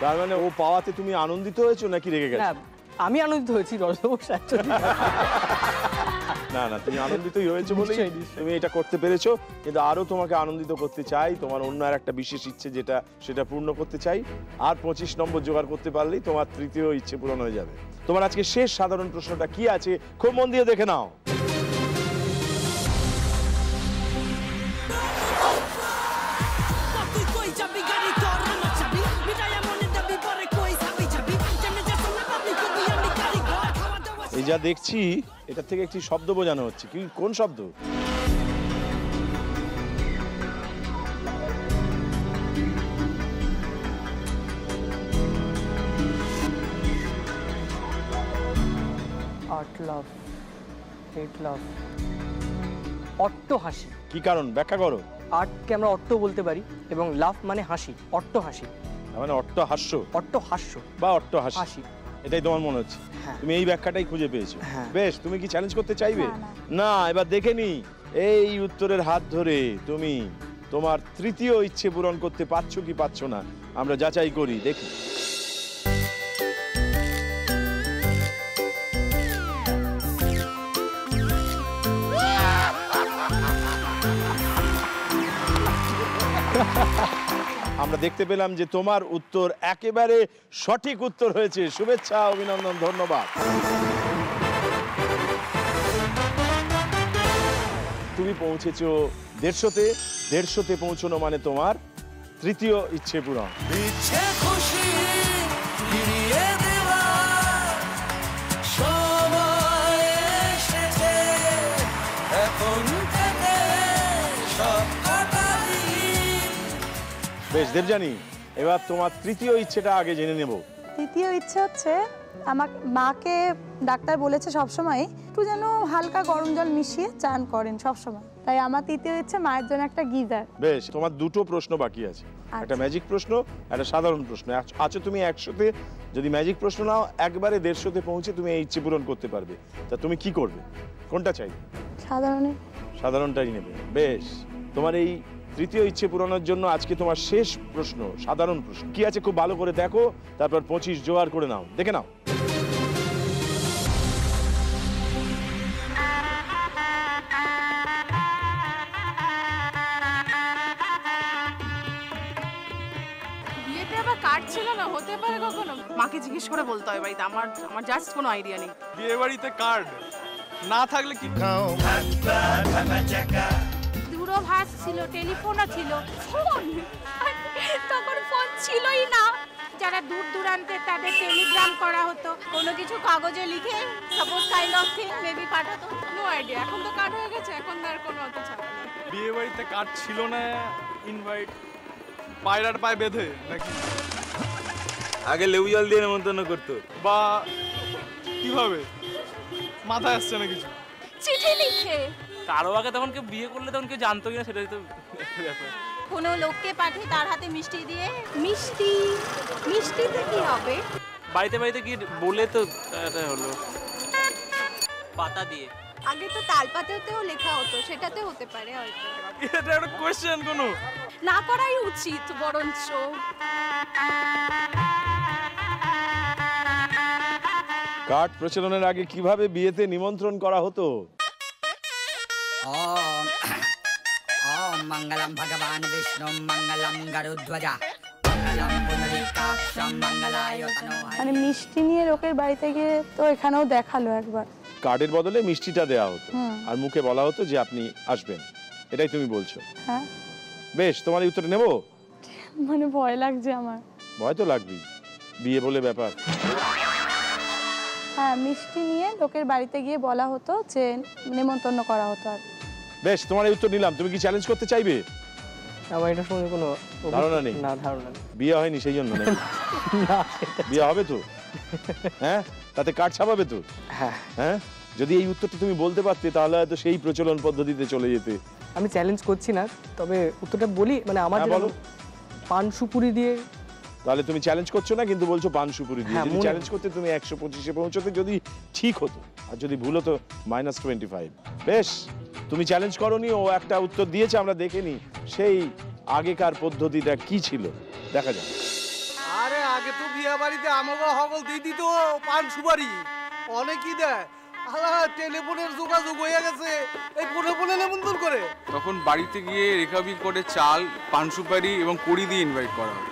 Speaker 1: তার মানে ও পাওয়াতে তুমি আনন্দিত হয়েছো নাকি রেগে গেছো?
Speaker 2: না, আমি আনন্দিত হয়েছি।
Speaker 1: না না, তুমি আনন্দিতই হয়েছো বলেই তুমি এটা করতে পেরেছো, কিন্তু আরো তোমাকে আনন্দিত করতে চাই। তোমার অন্য আর একটা বিশেষ ইচ্ছে যেটা, সেটা পূর্ণ করতে চাই। আর 25 নম্বর জোগাড় করতে পারলেই তোমার তৃতীয় ইচ্ছে পূরণ হয়ে যাবে। তোমার আজকে শেষ সাধারণ প্রশ্নটা কি আছে খুব মন দিয়ে দেখে নাও। এই যা দেখছি এটা থেকে একটি শব্দ বোঝানো হচ্ছে, কি কোন শব্দ?
Speaker 2: আর্ট লাভ, হেট লাভ, অট্ট হাসি।
Speaker 1: কি কারণ ব্যাখ্যা করো।
Speaker 2: আর্টকে আমরা অট্ট বলতে পারি এবং লাভ মানে হাসি, অট্ট হাসি।
Speaker 1: মানে অট্ট হাস্য,
Speaker 2: অট্ট হাস্য
Speaker 1: বা অট্ট হাসি, এটাই তোমার মনে হচ্ছে? তুমি এই ব্যাখ্যাটাই খুঁজে পেয়েছো। বেশ, তুমি কি চ্যালেঞ্জ করতে চাইবে? না, এবার দেখে নি এই উত্তরের হাত ধরে তুমি তোমার তৃতীয় ইচ্ছে পূরণ করতে পারছো কি পারছো না, আমরা যাচাই করি, দেখি। আমরা দেখতে পেলাম যে তোমার উত্তর একেবারে সঠিক উত্তর হয়েছে। শুভেচ্ছা, অভিনন্দন, ধন্যবাদ। তুমি পৌঁছেছো 150-তে। 150-তে পৌঁছানো মানে তোমার তৃতীয় ইচ্ছে পূরণ। বেশ দেবযানী, এবার তোমার তৃতীয় ইচ্ছেটা আগে জেনে নেব।
Speaker 5: তৃতীয় ইচ্ছে হচ্ছে, আমার মাকে ডাক্তার বলেছে সবসময় একটু যেন হালকা গরম জল মিশিয়ে চান করেন সবসময়। তাই আমার তৃতীয় ইচ্ছে মায়ের জন্য একটা গিজার।
Speaker 1: বেশ, তোমার দুটো প্রশ্ন বাকি আছে, একটা ম্যাজিক প্রশ্ন, একটা সাধারণ প্রশ্ন। আচ্ছা, তুমি 100তে যদি ম্যাজিক প্রশ্ন নাও, একবারে 150তে পৌঁছে তুমি এই ইচ্ছে পূরণ করতে পারবে। তা তুমি কি করবে, কোনটা চাই?
Speaker 5: সাধারণে।
Speaker 1: সাধারণটাই নেবে। বেশ, তোমার এই তৃতীয় ইচ্ছে পূরণের জন্য আজকে তোমার শেষ প্রশ্ন সাধারণ প্রশ্ন। কি আছে খুব ভালো করে দেখো, তারপর 25 জোগাড় করে নাও, দেখে নাও।
Speaker 14: বিয়েতে আবার কার্ড ছিল না, হতে পারে কখনো? মাকে জিজ্ঞেস করে বলতে হয় বাড়িতে, আমার জাস্ট কোনো আইডিয়া নেই।
Speaker 16: বিয়ে বাড়িতে কার্ড না থাকলে কি?
Speaker 13: দূরভাষ ছিল, টেলিফোনও ছিল, ফোন তখন ফোন ছিলই না। যারা দূর দূরান্তে তাদের টেলিগ্রাম করা হতো, কোনো কিছু কাগজে লিখে suppose kind of thing maybe পাঠাতো।
Speaker 14: নো আইডিয়া, এখন তো কার্ড হয়ে গেছে, এখন আর কোনো অত চাপ নেই।
Speaker 16: বিয়ে বাড়িতে কার্ড ছিল না, ইনভাইট পায়রার পায়ে বেঁধে নাকি?
Speaker 17: আগে লেবু জল দিয়ে নেমন্তন্ন করতো,
Speaker 16: বা কিভাবে মাথায় আসছে না কিছু?
Speaker 13: চিঠি লিখে।
Speaker 17: কারো আগে তখন কেউ বিয়ে করলে তখন কেউ জানতোই না, সেটাই তো একটা ব্যাপার।
Speaker 13: কোনো লোককে পাঠিয়ে তার হাতে মিষ্টি দিয়ে। মিষ্টিতে কি হবে?
Speaker 17: বাড়িতে বাড়িতে কি বলে তো এটা হলো পাতা দিয়ে।
Speaker 13: আগে তো তালপাতাতেও লেখা হতো, সেটাতে হতে পারে হয়তো।
Speaker 16: এটা একটা কোশ্চেন কোনো
Speaker 13: না করাই উচিত বরঞ্চ।
Speaker 1: কার্ড প্রচলনের আগে কিভাবে বিয়েতে নিমন্ত্রণ করা হতো?
Speaker 18: ओम मंगलम भगवान विष्णु मंगलम गरुध्वजा मंगलम पुंडरीकाक्षं मंगलाय तनोहरि।
Speaker 5: মানে মিষ্টি নিয়ে লোকের বাড়িতে গিয়ে তো এখানেও দেখালো একবার।
Speaker 1: কার্ডের বদলে মিষ্টিটা দেওয়া হতো,
Speaker 5: হুম।
Speaker 1: আর মুখে বলা হতো যে আপনি আসবেন, এটাই তুমি বলছো?
Speaker 5: হ্যাঁ।
Speaker 1: বেশ, তোমার এই উত্তর নেব?
Speaker 5: মানে ভয় লাগছে আমার।
Speaker 1: ভয় তো লাগবেই, বিয়ে বলে ব্যাপার।
Speaker 5: হ্যাঁ, মিষ্টি নিয়ে লোকের বাড়িতে গিয়ে বলা হতো যে নিমন্ত্রণ করা হতো। আর
Speaker 1: বেশ, তোমার এই উত্তর নিলাম। তুমি কি চ্যালেঞ্জ করতে চাইবে?
Speaker 2: আমার এটা শুনে কোনো
Speaker 1: ধারণা নেই।
Speaker 2: না, ধারণা নেই।
Speaker 1: বিয়ে হয়নি সেই জন্য না? বিয়ে হবে তো? হ্যাঁ, তাতে কার্ড ছাপাবে তো?
Speaker 2: হ্যাঁ।
Speaker 1: হ্যাঁ, যদি এই উত্তরটা তুমি বলতে পারতে তাহলে হয়তো সেই প্রচলন পদ্ধতিতে চলে যেতে।
Speaker 2: আমি চ্যালেঞ্জ করছি না, তবে উত্তরটা বলি। মানে আমার
Speaker 1: বলো।
Speaker 2: পান সুপুরি দিয়ে।
Speaker 1: তাহলে তুমি চ্যালেঞ্জ করছো না, কিন্তু বলছো পান সুপুরি দিয়ে।
Speaker 2: হ্যাঁ,
Speaker 1: যদি চ্যালেঞ্জ করতে তুমি 125-এ পৌঁছতে যদি ঠিক হতো, আর যদি ভুল হতো -25। বেশ, তুমি চ্যালেঞ্জ করনি, ও একটা উত্তর দিয়েছে, আমরা দেখে নি সেই আগেকার পদ্ধতিটা কি ছিল, দেখা যাক।
Speaker 9: আরে আগে তো বিয়ে বাড়িতে আমাকে হগল দিয়ে দিত পান সুপারি, অনেকই দেয়। টেলিফোনের যোগাযোগ হয়ে গেছে, এই ফোনে নেমন্তন্ন করে।
Speaker 16: তখন বাড়িতে গিয়ে রেখাবি করে চাল, পান সুপারি এবং কড়ি দিয়ে ইনভাইট করা হবে।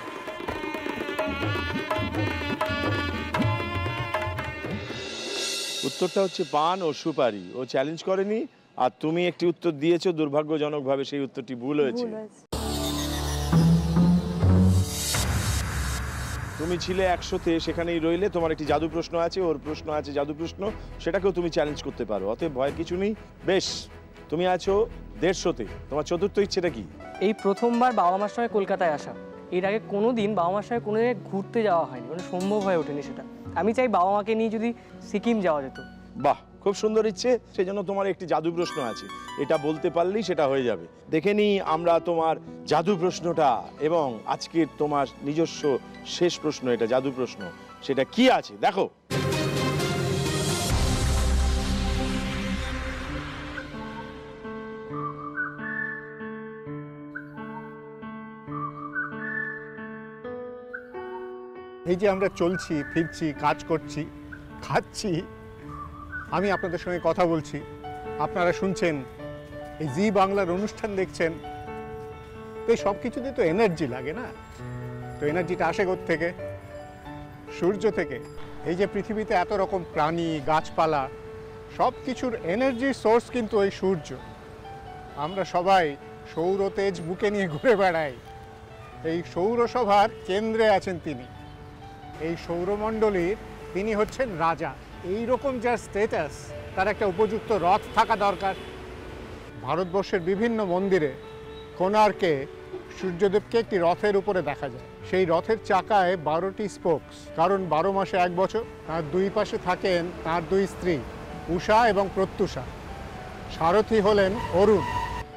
Speaker 1: উত্তরটা হচ্ছে পান ও সুপারি। ও চ্যালেঞ্জ করেনি, আর তুমি একটি উত্তর দিয়েছো, দুর্ভাগ্যজনকভাবে সেই উত্তরটি ভুল হয়েছে। তুমি ছিলে 100তে, সেখানেই রইলে। তোমার একটি জাদু প্রশ্ন আছে, ওর প্রশ্ন আছে জাদু প্রশ্ন, সেটাকেও তুমি চ্যালেঞ্জ করতে পারো, অতএব ভয়ের কিছু নেই। বেশ, তুমি আছো 150তে। তোমার চতুর্থ ইচ্ছেটা কি?
Speaker 2: এই প্রথমবার বাবা মার সঙ্গে কলকাতায় আসা। এর আগে কোনো দিন বাবা মার সঙ্গে কোনো জায়গায় ঘুরতে যাওয়া হয়নি, মানে সম্ভব হয়ে ওঠেনি সেটা। আমি চাই বাবা মাকে নিয়ে যদি সিকিম যাওয়া যেত।
Speaker 1: বাহ, খুব সুন্দর ইচ্ছে। সেই জন্য তোমার একটি জাদু প্রশ্ন আছে, এটা বলতে পারলেই সেটা হয়ে যাবে। দেখে নিই আমরা তোমার জাদু প্রশ্নটা, এবং আজকের তোমার নিজস্ব শেষ প্রশ্ন, এটা জাদু প্রশ্ন, সেটা কি আছে দেখো।
Speaker 19: এই যে আমরা চলছি ফিরছি, কাজ করছি, খাচ্ছি, আমি আপনাদের সঙ্গে কথা বলছি, আপনারা শুনছেন, এই জি বাংলার অনুষ্ঠান দেখছেন, তো এই সব কিছুতে তো এনার্জি লাগে না? তো এনার্জিটা আসে কোত্থেকে? সূর্য থেকে। এই যে পৃথিবীতে এত রকম প্রাণী, গাছপালা, সব কিছুর এনার্জির সোর্স কিন্তু ওই সূর্য। আমরা সবাই সৌর তেজ বুকে নিয়ে ঘুরে বেড়াই। এই সৌরসভার কেন্দ্রে আছেন তিনি, এই সৌরমণ্ডলীর তিনি হচ্ছেন রাজা। এই রকম যার স্ট্যাটাস, তার একটা উপযুক্ত রথ থাকা দরকার। ভারতবর্ষের বিভিন্ন মন্দিরে কোণার্কে সূর্যদেবকে একটি রথের উপরে দেখা যায়। সেই রথের চাকায় 12টি স্পোকস, কারণ 12 মাসে 1 বছর। তার দুই পাশে থাকেন তার দুই স্ত্রী উষা এবং প্রত্যুষা। সারথি হলেন অরুণ।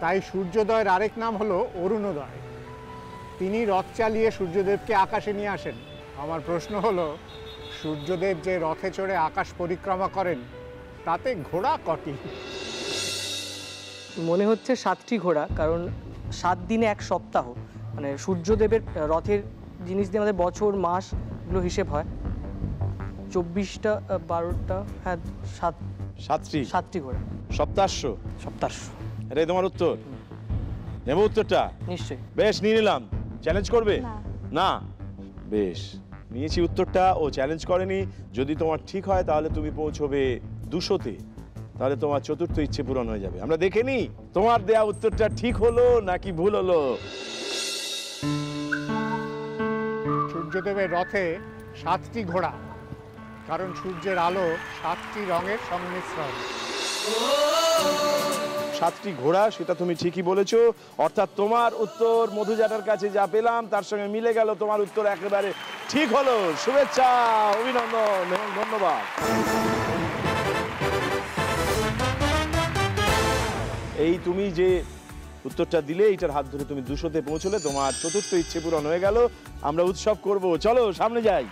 Speaker 19: তাই সূর্যোদয়ের আরেক নাম হলো অরুণোদয়। তিনি রথ চালিয়ে সূর্যদেবকে আকাশে নিয়ে আসেন। আমার প্রশ্ন হলো, সূর্যদেব যে রথে চড়ে আকাশ পরিক্রমা করেন তাতে ঘোড়া কটি?
Speaker 2: মনে হচ্ছে 7টি ঘোড়া, কারণ 7 দিনে 1 সপ্তাহ, মানে সূর্যদেবের রথের জিনিস দিয়ে আমাদের বছর মাসগুলো হিসেব হয়। 24টা 12টা, হ্যাঁ 7টি ঘোড়া।
Speaker 1: সপ্তাশ্ব। এটাই তোমার উত্তর? নেব উত্তরটা?
Speaker 2: নিশ্চয়ই।
Speaker 1: বেশ, নিয়ে নিলাম। চ্যালেঞ্জ করবে? না। বেশ, নিয়েছি উত্তরটা, ও চ্যালেঞ্জ করেনি। যদি তোমার ঠিক হয় তাহলে তুমি পৌঁছবে 200-তে, তাহলে তোমার চতুর্থ ইচ্ছে পূরণ হয়ে যাবে। আমরা দেখে নিই তোমার দেয়া উত্তরটা ঠিক হলো নাকি ভুল হলো।
Speaker 19: সূর্যদেবের রথে 7টি ঘোড়া, কারণ সূর্যের আলো 7টি রঙের সংমিশ্রণ।
Speaker 1: 7টি ঘোড়া, সেটা তুমি ঠিকই বলেছো। অর্থাৎ তোমার উত্তর মধুজাটার কাছে যা পেলাম তার সঙ্গে মিলে গেল। তোমার উত্তর একেবারে ঠিক হলো। শুভেচ্ছা, অভিনন্দন এবং ধন্যবাদ। এই তুমি যে উত্তরটা দিলে, এইটার হাত ধরে তুমি 200-তে পৌঁছলে, তোমার চতুর্থ ইচ্ছে পূরণ হয়ে গেল। আমরা উৎসব করব, চলো সামনে যাই।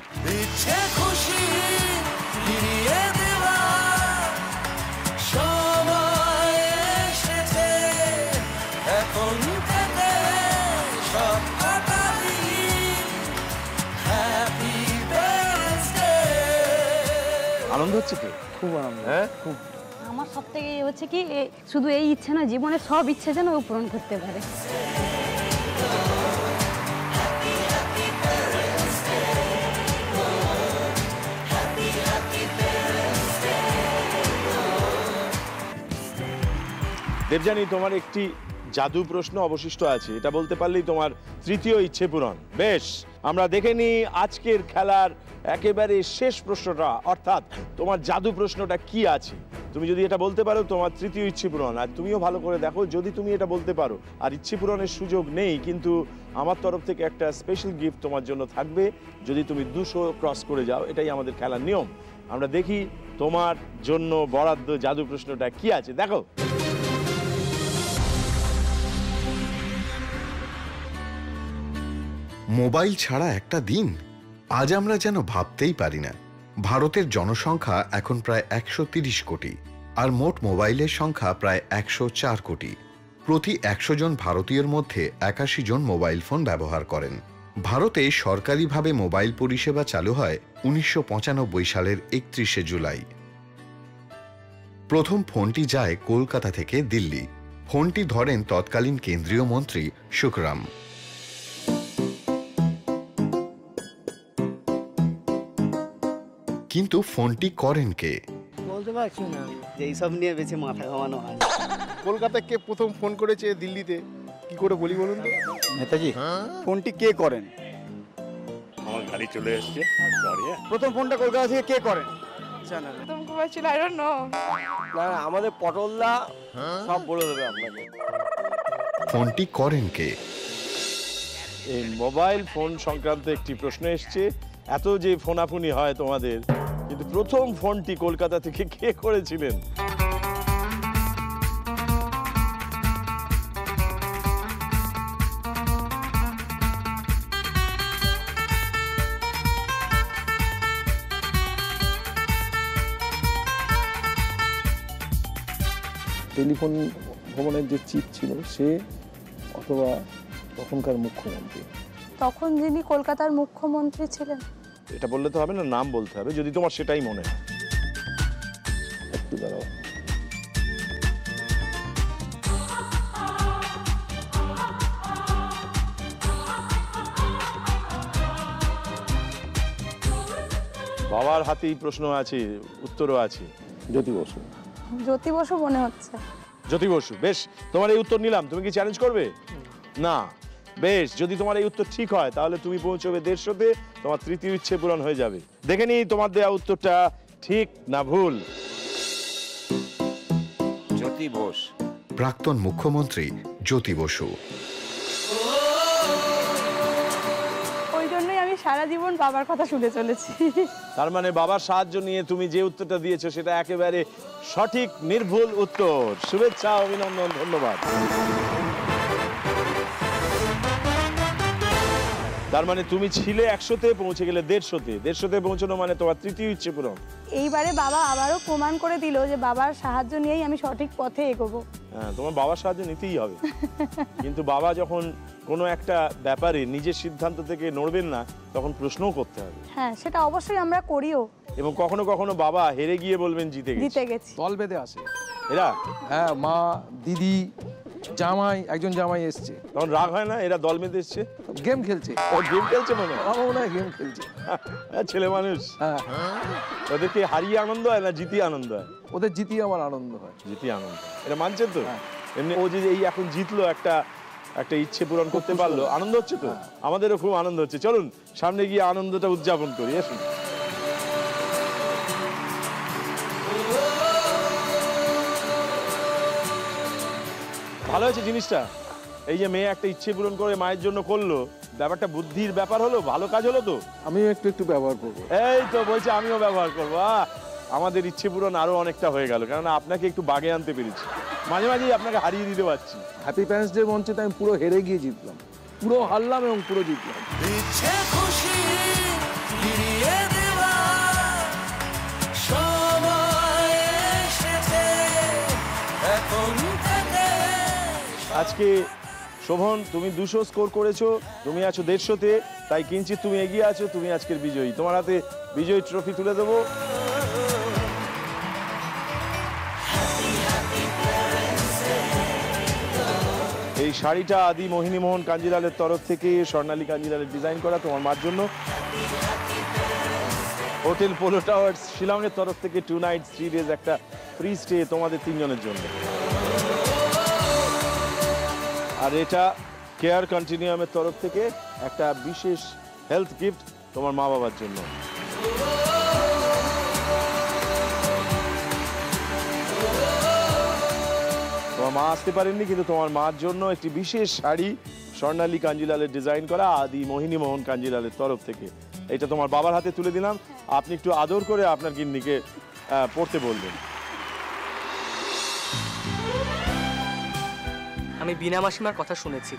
Speaker 1: আনন্দ হচ্ছে তো?
Speaker 2: খুব আনন্দ।
Speaker 1: হ্যাঁ,
Speaker 2: খুব।
Speaker 20: আমার সব থেকে হচ্ছে কি, শুধু এই ইচ্ছে না, জীবনের সব ইচ্ছে যেন ও পূরণ করতে পারে।
Speaker 1: দেবযানী, তোমার একটি জাদু প্রশ্ন অবশিষ্ট আছে, এটা বলতে পারলেই তোমার তৃতীয় ইচ্ছে পূরণ। বেশ, আমরা দেখে নিই আজকের খেলার একেবারে শেষ প্রশ্নটা, অর্থাৎ তোমার জাদু প্রশ্নটা কি আছে। তুমি যদি এটা বলতে পারো তোমার তৃতীয় ইচ্ছে পূরণ। আর তুমিও ভালো করে দেখো, যদি তুমি এটা বলতে পারো আর ইচ্ছে পূরণের সুযোগ নেই, কিন্তু আমার তরফ থেকে একটা স্পেশাল গিফট তোমার জন্য থাকবে যদি তুমি 200 ক্রস করে যাও। এটাই আমাদের খেলার নিয়ম। আমরা দেখি তোমার জন্য বরাদ্দ জাদু প্রশ্নটা কি আছে, দেখো।
Speaker 3: মোবাইল ছাড়া একটা দিন আজ আমরা যেন ভাবতেই পারি না। ভারতের জনসংখ্যা এখন প্রায় 130 কোটি, আর মোট মোবাইলের সংখ্যা প্রায় 104 কোটি। প্রতি 100 জন ভারতীয়ের মধ্যে 81 জন মোবাইল ফোন ব্যবহার করেন। ভারতে সরকারিভাবে মোবাইল পরিষেবা চালু হয় 1995 সালের 31শে জুলাই। প্রথম ফোনটি যায় কলকাতা থেকে দিল্লি। ফোনটি ধরেন তৎকালীন কেন্দ্রীয় মন্ত্রী সুখরাম। কিন্তু ফোনটি করেন কে?
Speaker 21: বলতে পারছি না, যে এইসব নিয়ে বেশি মাথা ঘামানো হয়। কলকাতায় কে প্রথম ফোন করেছে দিল্লিতে, কি করে বলি বলুন তো? নেতাজি, ফোনটি কে করেন?
Speaker 1: আমার গাড়ি চলে এসেছে।
Speaker 21: প্রথম ফোনটা কলকাতা থেকে কে করেন?
Speaker 14: প্রথম কবে ছিল, আই ডোন্ট নো।
Speaker 21: না, আমাদের পটলদা সব বলে দেবে আপনাকে।
Speaker 3: ফোনটি করেন কে?
Speaker 1: এই মোবাইল ফোন সংক্রান্ত একটি প্রশ্ন এসছে। এত যে ফোনাফুনি হয় তোমাদের, কিন্তু প্রথম ফোনটি কলকাতা থেকে কে করেছিলেন?
Speaker 10: টেলিফোন ভবনের যে চিফ ছিল সে, অথবা তখনকার মুখ্যমন্ত্রী।
Speaker 5: তখন যিনি কলকাতার মুখ্যমন্ত্রী ছিলেন।
Speaker 1: এটা বললে তো হবে না, নাম বলতে হবে যদি তোমার সেটাই মনে হয়।
Speaker 10: একটু দাঁড়াও।
Speaker 1: বাবার হাতেই প্রশ্ন আছে, উত্তরও আছে।
Speaker 10: জ্যোতি বসু।
Speaker 5: জ্যোতি বসু মনে হচ্ছে।
Speaker 1: জ্যোতি বসু, বেশ, তোমার এই উত্তর নিলাম। তুমি কি চ্যালেঞ্জ করবে? না। বেশ, যদি তোমার এই উত্তর ঠিক হয় তাহলে তুমি পৌঁছবে 150-তে, তোমার তৃতীয় ইচ্ছে পূরণ হয়ে যাবে। দেখে নিই তোমার দেওয়া উত্তরটা ঠিক না ভুল।
Speaker 22: জ্যোতি বোস।
Speaker 3: প্রাক্তন মুখ্যমন্ত্রী জ্যোতি বসু।
Speaker 5: ওই জন্যই আমি সারা জীবন বাবার কথা শুনে চলেছি।
Speaker 1: তার মানে বাবার সাহায্য নিয়ে তুমি যে উত্তরটা দিয়েছো সেটা একেবারে সঠিক নির্ভুল উত্তর। শুভেচ্ছা, অভিনন্দন, ধন্যবাদ। তার মানে তুমি ছিলে 100-তে, পৌঁছে গেলে 150-তে। 150-তে পৌঁছানো মানে তোমার তৃতীয় ইচ্ছে পূরণ।
Speaker 5: এইবারে বাবা আবারও প্রমাণ করে দিল যে বাবার সাহায্য নিয়েই আমি সঠিক পথে এগোবো।
Speaker 1: হ্যাঁ, তোমার বাবার সাহায্য নিতেই হবে। কিন্তু বাবা যখন কোনো একটা ব্যাপারে নিজের সিদ্ধান্ত থেকে নড়বেন না, তখন প্রশ্নও করতে হবে।
Speaker 5: হ্যাঁ, সেটা অবশ্যই আমরা করিও।
Speaker 1: এবং কখনো কখনো বাবা হেরে গিয়ে বলবেন জিতে
Speaker 5: গেছি।
Speaker 10: দল বেঁধে আসে
Speaker 1: এরা।
Speaker 10: হ্যাঁ, মা, দিদি, জামাই, একজন জামাই এসছে।
Speaker 1: তখন রাগ হয় না? এরা দল বেঁধে এসছে,
Speaker 10: গেম খেলছে।
Speaker 1: গেম খেলছে মনে
Speaker 10: হয় গেম খেলছে।
Speaker 1: ছেলে মানুষ।
Speaker 10: হ্যাঁ,
Speaker 1: ওদেরকে হারিয়ে আনন্দ হয় না জিতিয়ে আনন্দ হয়?
Speaker 10: ওদের জিতিয়ে আমার আনন্দ হয়।
Speaker 1: জিতিয়ে আনন্দ, এটা মানছেন তো? এমনি ও যে এই এখন জিতলো, একটা ইচ্ছে পূরণ করতে পারলো, আনন্দ হচ্ছে তো? আমাদেরও খুব আনন্দ হচ্ছে। চলুন সামনে গিয়ে আনন্দটা উদযাপন করি। আসুন। ভালো হয়েছে জিনিসটা। এই যে মেয়ে একটা ইচ্ছে পূরণ করে মায়ের জন্য করলো, ব্যাপারটা বুদ্ধির ব্যাপার হলো, ভালো কাজ হলো তো।
Speaker 10: আমিও একটু ব্যবহার করবো।
Speaker 1: এই তো বলছে আমিও ব্যবহার করবো। আমাদের ইচ্ছে পূরণ আরো অনেকটা হয়ে গেল, কেননা আপনাকে একটু বাগে আনতে পেরেছি। মাঝে মাঝেই আপনাকে হারিয়ে দিতে পারছি।
Speaker 10: হ্যাপি প্যারেন্টস ডে মঞ্চে আমি পুরো হেরে গিয়ে জিতলাম, পুরো হারলাম এবং পুরো জিতলাম।
Speaker 1: আজকে শোভন, তুমি 200 স্কোর করেছো, তুমি আছো 150-তে, তাই কিঞ্চিত তুমি এগিয়ে আছো। তুমি আজকের বিজয়ী। তোমার হাতে বিজয়ী ট্রফি তুলে দেবো। এই শাড়িটা আদি মোহিনী মোহন কাঞ্জিলালের তরফ থেকে, স্বর্ণালী কাঞ্জিলালের ডিজাইন করা, তোমার মার জন্য। হোটেল পোলো টাওয়ার্স শিলংয়ের তরফ থেকে 2 নাইট 3 ডেজ একটা ফ্রি স্টে তোমাদের 3 জনের জন্য। আর এটা কেয়ার কন্টিনিউয়ামের তরফ থেকে একটা বিশেষ হেলথ গিফট তোমার মা বাবার জন্য। তোমার মা আসতে পারেননি, কিন্তু তোমার মার জন্য একটি বিশেষ শাড়ি স্বর্ণালী কাঞ্জিলালের ডিজাইন করা আদি মোহিনী মোহন কাঞ্জিলালের তরফ থেকে। এটা তোমার বাবার হাতে তুলে দিলাম। আপনি একটু আদর করে আপনার গিন্নিকে পড়তে বলবেন।
Speaker 2: আমি বিনা মাসিমার কথা শুনেছি,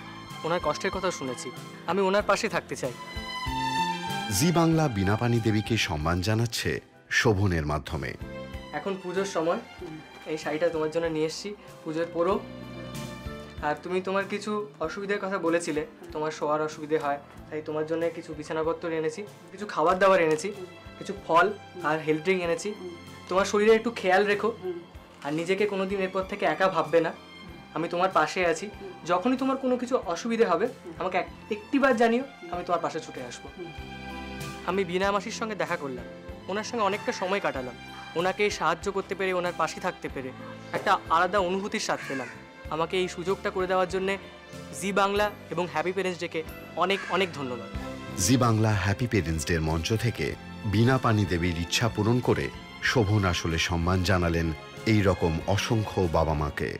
Speaker 2: ওনার কষ্টের কথা শুনেছি। আমি ওনার পাশে থাকতে চাই।
Speaker 3: জি বাংলা বীণাপানি দেবীকে সম্মান জানাচ্ছে শোভনের মাধ্যমে।
Speaker 2: এখন পুজোর সময়, এই শাড়িটা তোমার জন্য নিয়ে এসেছি, পুজোর পরো। আর তুমি তোমার কিছু অসুবিধার কথা বলেছিলে, তোমার শোয়ার অসুবিধে হয়, তাই তোমার জন্য কিছু বিছানাপত্র এনেছি, কিছু খাবার দাবার এনেছি, কিছু ফল আর হেলথ ড্রিঙ্ক এনেছি। তোমার শরীরে একটু খেয়াল রেখো, আর নিজেকে কোনোদিন এরপর থেকে একা ভাববে না। আমি তোমার পাশে আছি। যখনই তোমার কোনো কিছু অসুবিধে হবে আমাকে একটিবার জানিও, আমি তোমার পাশে ছুটে আসবো। আমি বিনা মাসির সঙ্গে দেখা করলাম, ওনার সঙ্গে অনেকটা সময় কাটালাম। ওনাকে সাহায্য করতে পেরে, ওনার পাশে থাকতে পেরে একটা আলাদা অনুভূতির স্বাদ পেলাম। আমাকে এই সুযোগটা করে দেওয়ার জন্যে জি বাংলা এবং হ্যাপি প্যারেন্টস ডেকে অনেক অনেক ধন্যবাদ।
Speaker 3: জি বাংলা হ্যাপি প্যারেন্টস ডের মঞ্চ থেকে বীণাপানি দেবীর ইচ্ছা পূরণ করে শোভন আসলে সম্মান জানালেন এই রকম অসংখ্য বাবা মাকে।